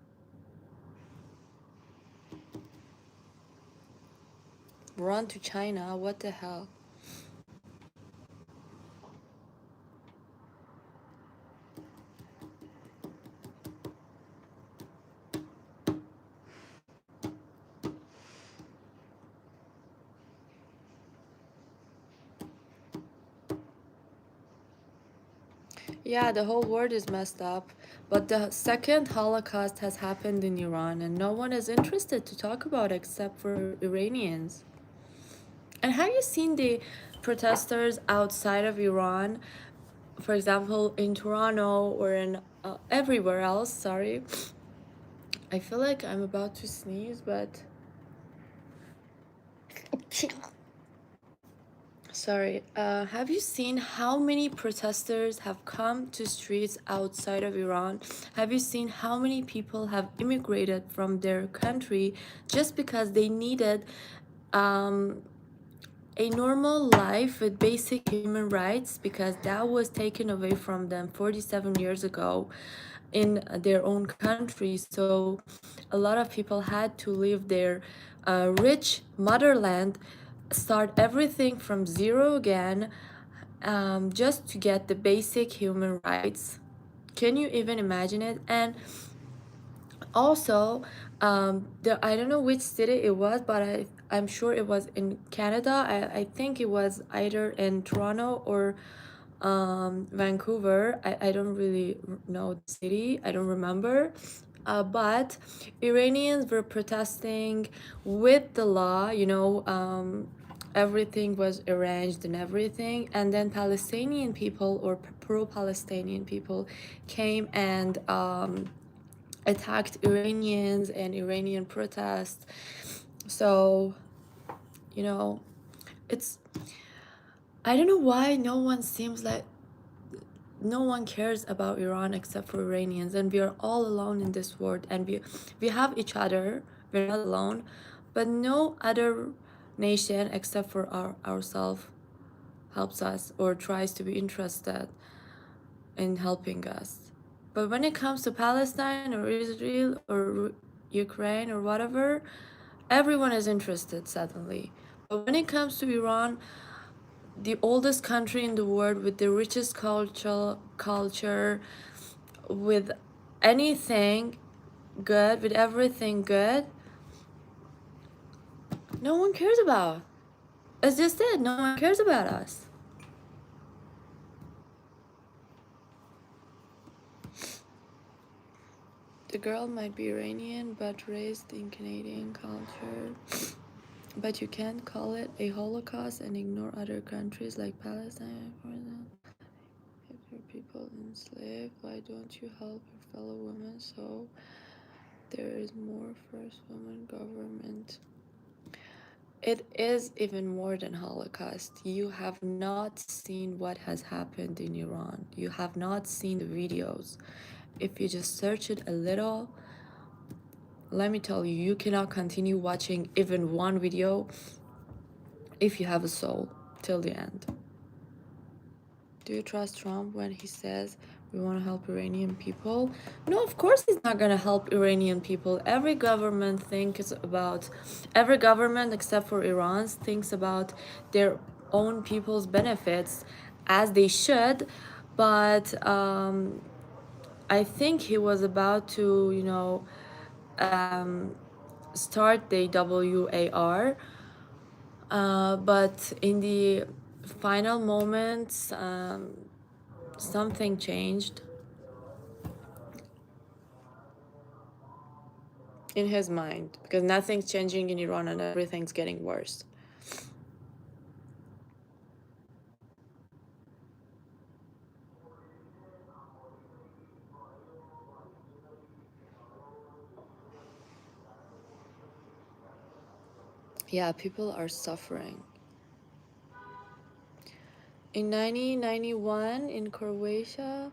Run to China, what the hell? Yeah, the whole world is messed up. But the second Holocaust has happened in Iran, and no one is interested to talk about it except for Iranians. And have you seen the protesters outside of Iran? For example, in Toronto or in everywhere else, sorry. I feel like I'm about to sneeze, but sorry. Have you seen how many protesters have come to streets outside of Iran? Have you seen how many people have immigrated from their country just because they needed a normal life with basic human rights, because that was taken away from them 47 years ago in their own country. So a lot of people had to leave their rich motherland, start everything from zero again, just to get the basic human rights. Can you even imagine it? And also, I don't know which city it was, but I'm sure it was in Canada. I think it was either in Toronto or Vancouver. I don't really know the city, I don't remember. But Iranians were protesting with the law, everything was arranged and everything. And then Palestinian people or pro-Palestinian people came and attacked Iranians and Iranian protests. So, it's, I don't know why no one cares about Iran except for Iranians, and we are all alone in this world, and we have each other, we're not alone, but no other nation except for ourselves helps us or tries to be interested in helping us. But when it comes to Palestine or Israel or Ukraine or whatever, everyone is interested suddenly. But when it comes to Iran, the oldest country in the world with the richest culture, with anything good, with everything good, no one cares about. It's just it. No one cares about us. The girl might be Iranian but raised in Canadian culture. But you can't call it a Holocaust and ignore other countries like Palestine, for example. If your people enslaved, why don't you help your fellow women so there is more first woman government? It is even more than Holocaust. You have not seen what has happened in Iran. You have not seen the videos. If you just search it a little, let me tell you, you cannot continue watching even one video if you have a soul till the end. Do you trust Trump when he says we want to help Iranian people? No, of course he's not going to help Iranian people. Every government except for Iran's thinks about their own people's benefits, as they should. But I think he was about to, start the WAR. But in the final moments, something changed in his mind, because nothing's changing in Iran and everything's getting worse. Yeah, people are suffering. In 1991 in Croatia,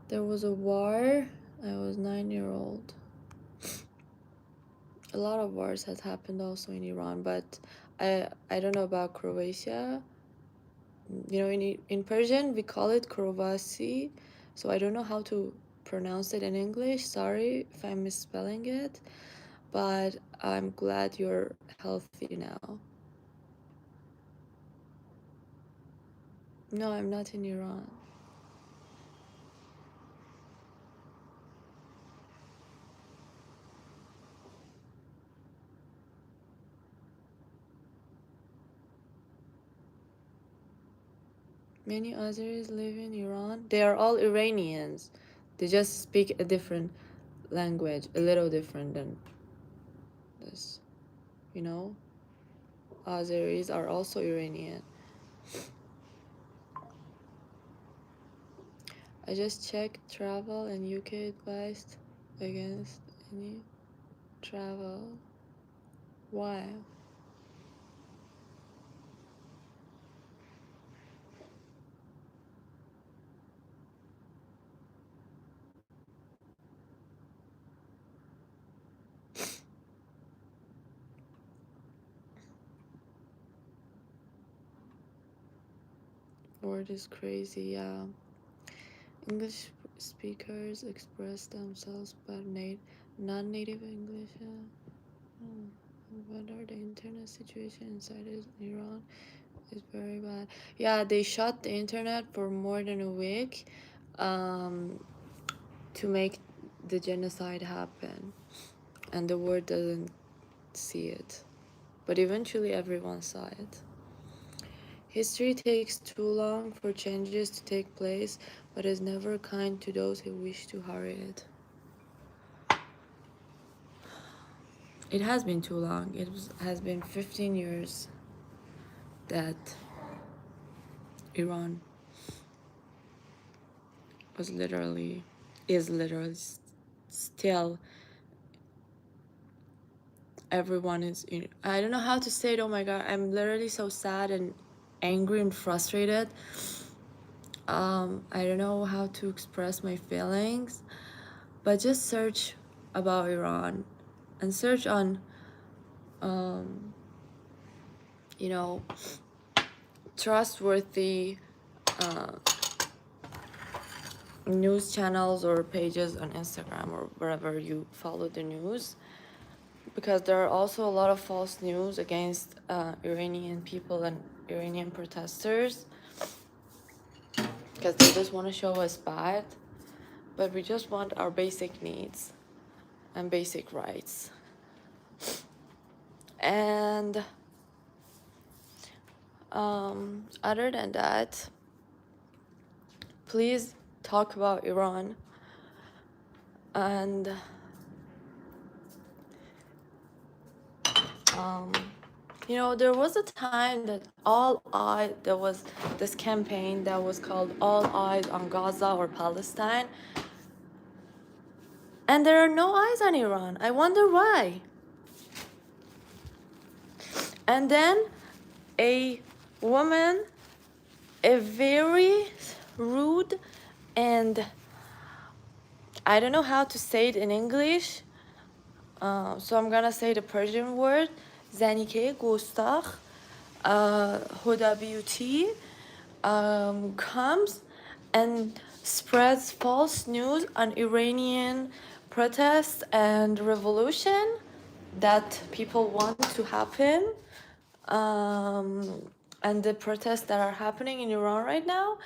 there was a war. I was 9-year-old. A lot of wars has happened also in Iran, but I don't know about Croatia. In Persian we call it Krovasi, so I don't know how to pronounce it in English. Sorry if I'm misspelling it, but I'm glad you're healthy now. No, I'm not in Iran. Many Azeris live in Iran. They are all Iranians. They just speak a different language, a little different than this. Azeris are also Iranian. I just checked travel and UK advised against any travel. Why? Word is crazy, yeah. English speakers express themselves but non-native English. What are the internet situation inside Iran is very bad. Yeah, they shut the internet for more than a week to make the genocide happen, and the world doesn't see it, but eventually everyone saw it. History takes too long for changes to take place, but is never kind to those who wish to hurry it. It has been too long. Has been 15 years that Iran is literally still, everyone is I don't know how to say it. Oh my god, I'm literally so sad and angry and frustrated. I don't know how to express my feelings, but just search about Iran and search on you know, trustworthy news channels or pages on Instagram or wherever you follow the news, because there are also a lot of false news against Iranian people and Iranian protesters, because they just want to show us bad, but we just want our basic needs and basic rights. And other than that, please talk about Iran. And you know, there was a time that there was this campaign that was called All Eyes on Gaza or Palestine, and there are no eyes on Iran. I wonder why. And then a woman, a very rude, and I don't know how to say it in English, so I'm gonna say the Persian word, Zanike Gustakh, Huda Beauty, comes and spreads false news on Iranian protests and revolution that people want to happen, and the protests that are happening in Iran right now.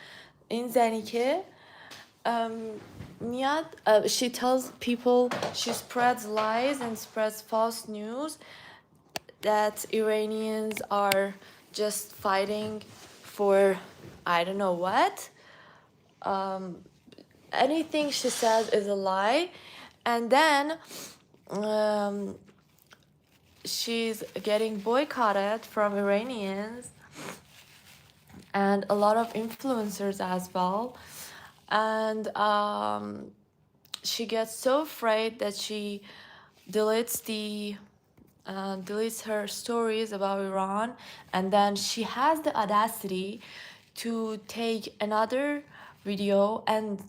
In Zanike, she tells people, she spreads lies and spreads false news that Iranians are just fighting for I don't know what. Anything she says is a lie. And then she's getting boycotted from Iranians and a lot of influencers as well. And she gets so afraid that she deletes her stories about Iran, and then she has the audacity to take another video, and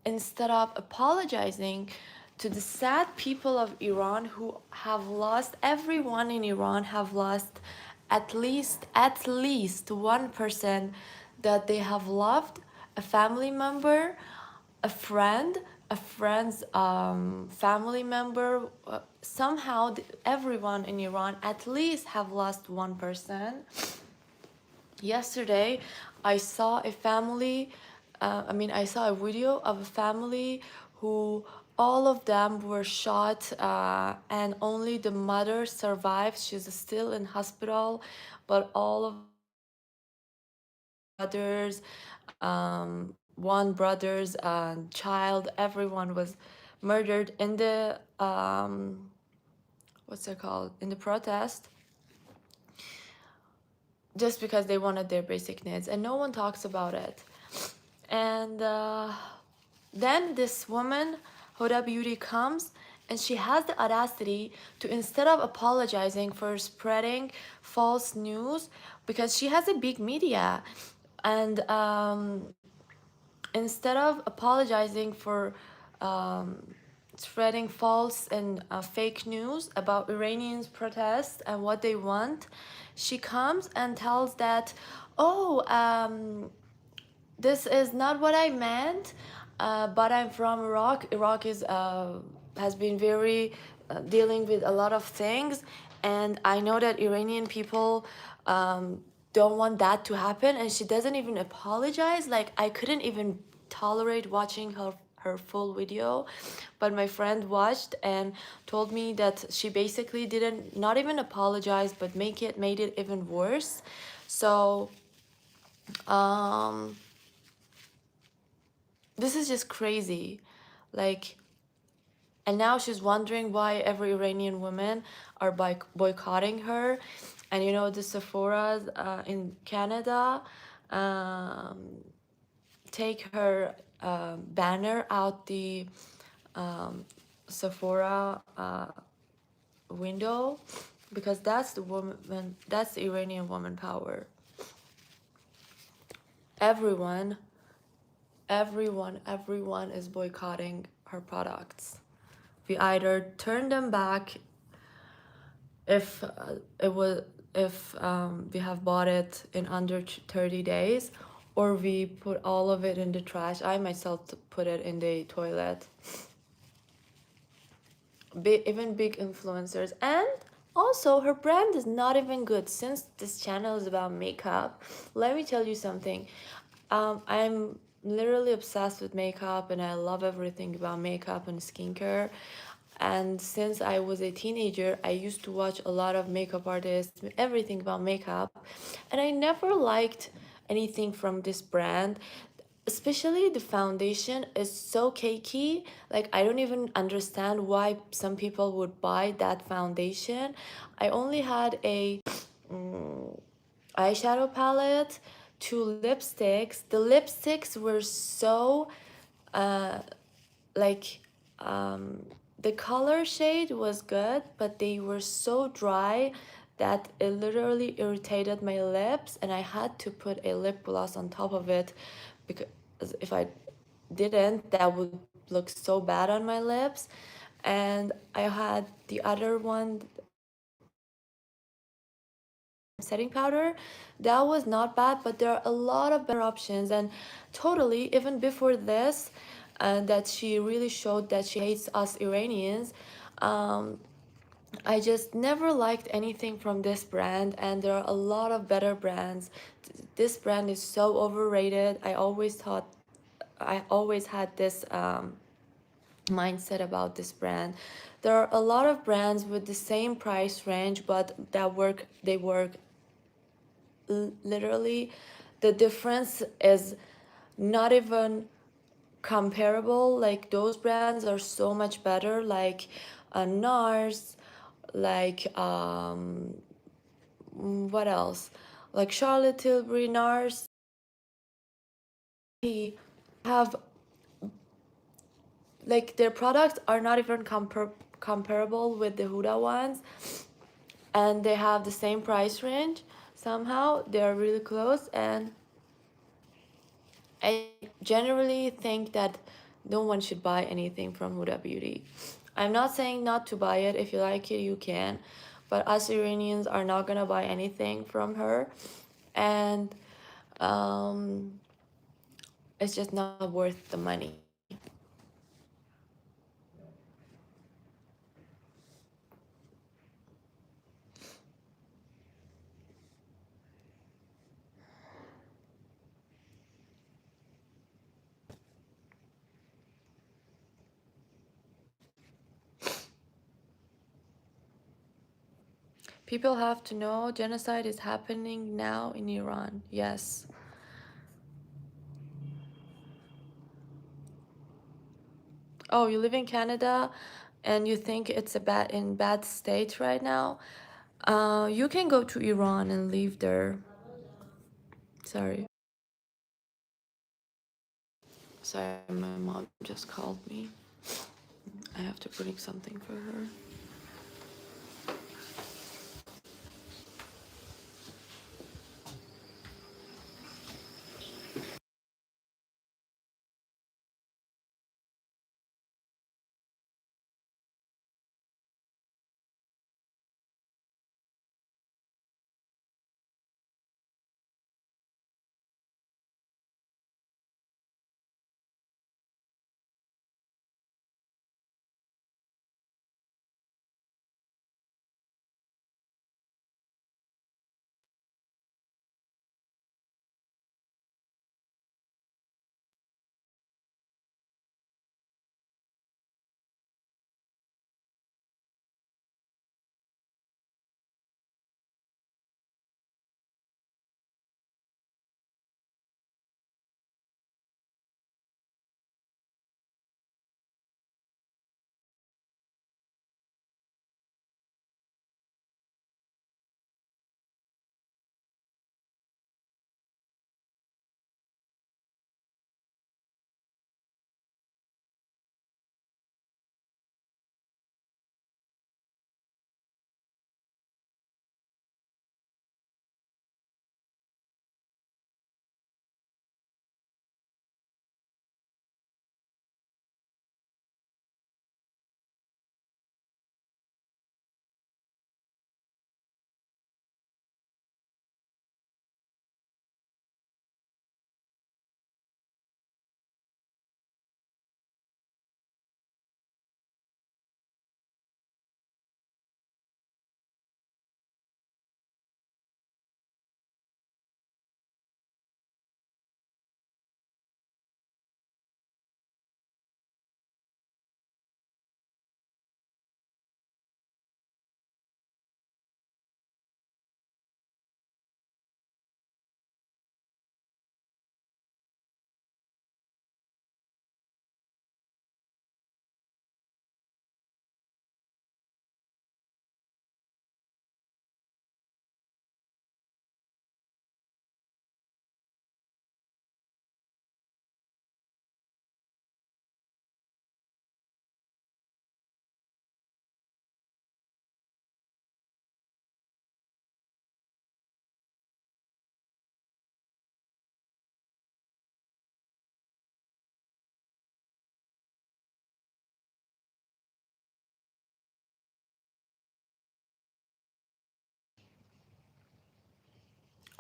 instead of apologizing to the sad people of Iran who have lost, everyone in Iran have lost at least one person that they have loved, a family member, a friend's family member. Somehow everyone in Iran at least have lost one person. Yesterday I saw a family, I saw a video of a family who all of them were shot, and only the mother survived. She's still in hospital, but all of brothers, one brother's child, everyone was murdered in the what's it called, in the protest, just because they wanted their basic needs, and no one talks about it. And then this woman, Huda Beauty, comes and she has the audacity to, instead of apologizing for spreading false news, because she has a big media, and instead of apologizing for spreading false and fake news about Iranians' protests and what they want, she comes and tells that, oh, this is not what I meant, but I'm from Iraq. Iraq is has been very dealing with a lot of things, and I know that Iranian people don't want that to happen. And she doesn't even apologize. Like, I couldn't even tolerate watching her full video, but my friend watched and told me that she basically didn't, not even apologize, but made it even worse. So Um, this is just crazy. Like, and now she's wondering why every Iranian woman are boycotting her. And you know, the Sephora's in Canada um, take her banner out the um, Sephora window, because that's the woman, that's the Iranian woman power. Everyone, everyone is boycotting her products. We either turn them back if it was if we have bought it in under 30 days, or we put all of it in the trash. I myself put it in the toilet. Even big influencers. And also, her brand is not even good. Since this channel is about makeup, let me tell you something. I'm literally obsessed with makeup, and I love everything about makeup and skincare. And since I was a teenager, I used to watch a lot of makeup artists, everything about makeup, and I never liked anything from this brand. Especially the foundation is so cakey. Like, I don't even understand why some people would buy that foundation. I only had a eyeshadow palette, two lipsticks. The lipsticks were so like the color shade was good, but they were so dry that it literally irritated my lips, and I had to put a lip gloss on top of it, because if I didn't, that would look so bad on my lips. And I had the other one, setting powder, that was not bad, but there are a lot of better options. And totally, even before this, that she really showed that she hates us Iranians, I just never liked anything from this brand, and there are a lot of better brands. This brand is so overrated. I always had this mindset about this brand. There are a lot of brands with the same price range, but they work literally, the difference is not even comparable. Like, those brands are so much better, like NARS, like what else, like Charlotte Tilbury, NARS. He have, like, their products are not even comparable with the Huda ones, and they have the same price range. Somehow they're really close, and I generally think that no one should buy anything from Huda Beauty. I'm not saying not to buy it. If you like it, you can. But us Iranians are not gonna buy anything from her. And um, it's just not worth the money. People have to know genocide is happening now in Iran. Yes. Oh, you live in Canada and you think it's in bad state right now? You can go to Iran and live there. Sorry. Sorry, my mom just called me. I have to bring something for her.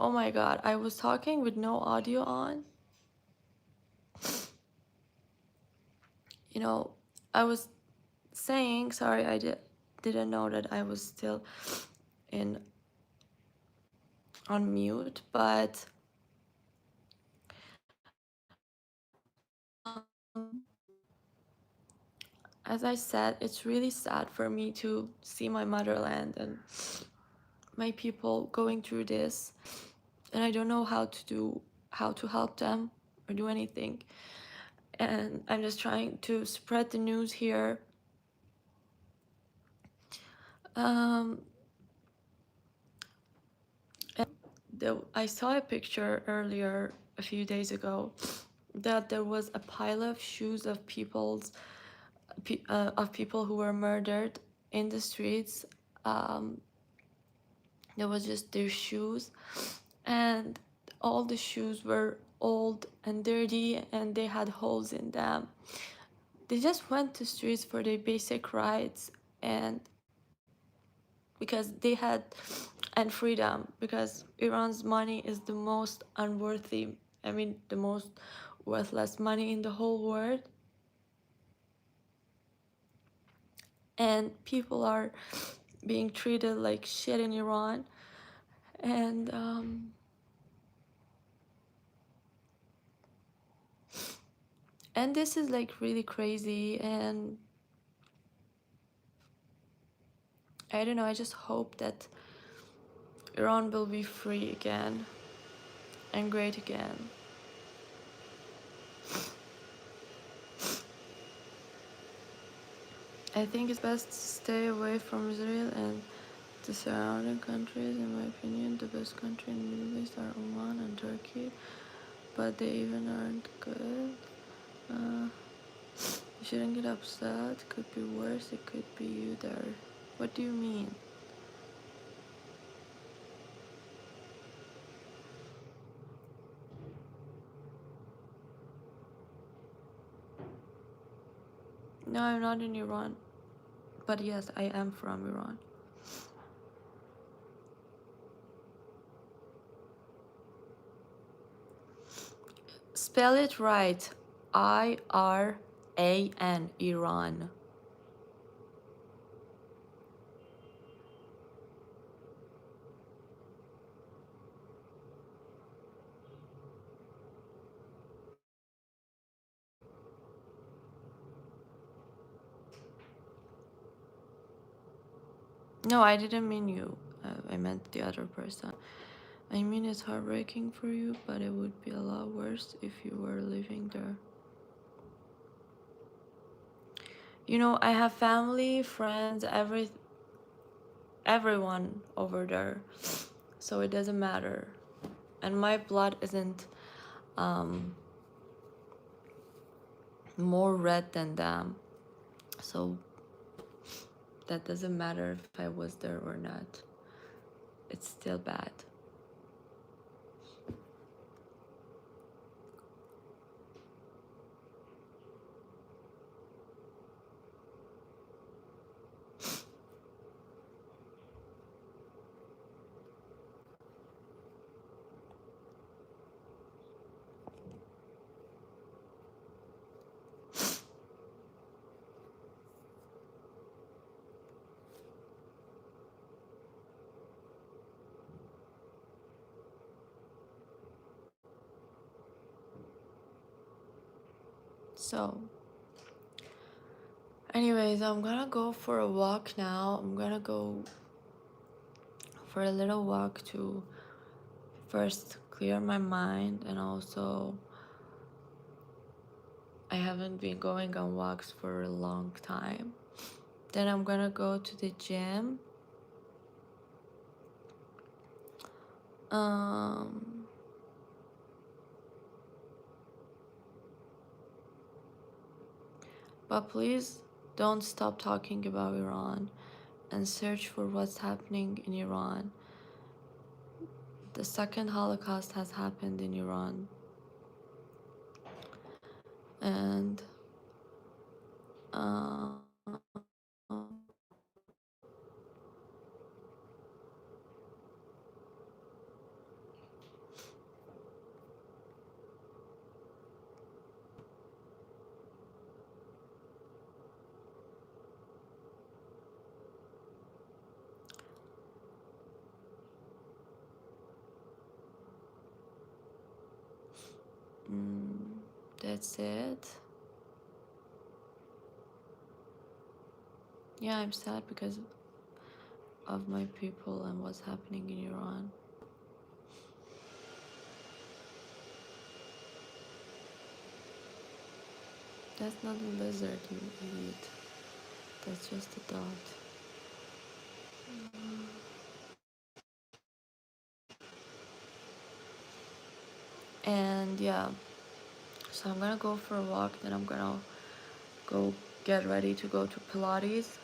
Oh my god, I was talking with no audio on. You know, I was saying, sorry, didn't know that I was still in on mute, but um, as I said, it's really sad for me to see my motherland and my people going through this, and I don't know how to help them or do anything. And I'm just trying to spread the news here. Um, I saw a picture earlier a few days ago that there was a pile of shoes of people who were murdered in the streets. Um, there was just their shoes, and all the shoes were old and dirty, and they had holes in them. They just went to streets for their basic rights, and because they had and freedom, because Iran's money is the most unworthy, I mean the most worthless money in the whole world, and people are being treated like shit in Iran. And and this is like really crazy, and I don't know, I just hope that Iran will be free again and great again. I think it's best to stay away from Israel and the surrounding countries. In my opinion, the best country in the Middle East are Oman and Turkey, but they even aren't good. You shouldn't get upset. Could be worse. It could be you there. What do you mean? No, I'm not in Iran. But yes, I am from Iran. Spell it right. Iran, Iran. No, I didn't mean you. I meant the other person. I mean, it's heartbreaking for you, but it would be a lot worse if you were living there. You know, I have family, friends, everyone over there, so it doesn't matter. And my blood isn't um, more red than them, so that doesn't matter if I was there or not. It's still bad. So, anyways, I'm gonna go for a walk now. I'm gonna go for a little walk to first clear my mind, and also I haven't been going on walks for a long time. Then I'm gonna go to the gym. Um, but please don't stop talking about Iran and search for what's happening in Iran. The second Holocaust has happened in Iran. And uh, that's it. Yeah, I'm sad because of my people and what's happening in Iran. That's not a lizard, you idiot. That's just a dot. And yeah, so I'm gonna go for a walk, then I'm gonna go get ready to go to Pilates.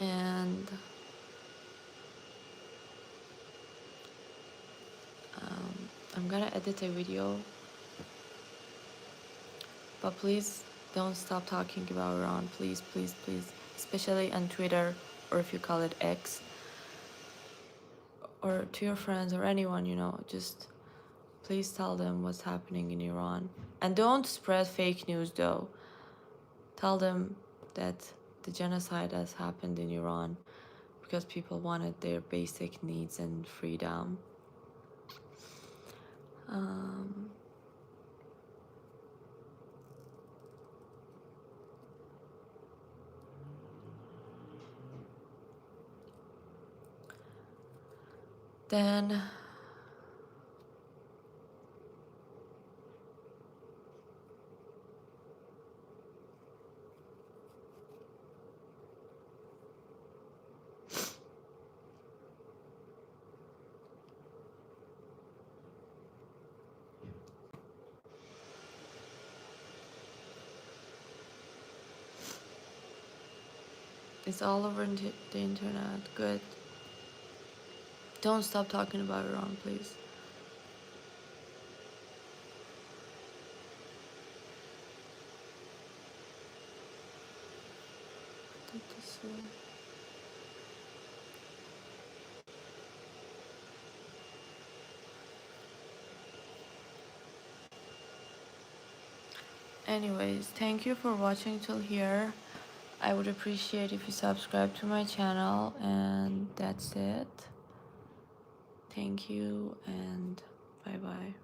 And I'm gonna edit a video, but please don't stop talking about Iran, please, please, please, especially on Twitter, or if you call it X, or to your friends or anyone, you know, just please tell them what's happening in Iran. And don't spread fake news though. Tell them that the genocide has happened in Iran because people wanted their basic needs and freedom. Um, then it's all over the internet. Good. Don't stop talking about Iran, please. Anyways, thank you for watching till here. I would appreciate if you subscribe to my channel, and that's it. Thank you and bye bye.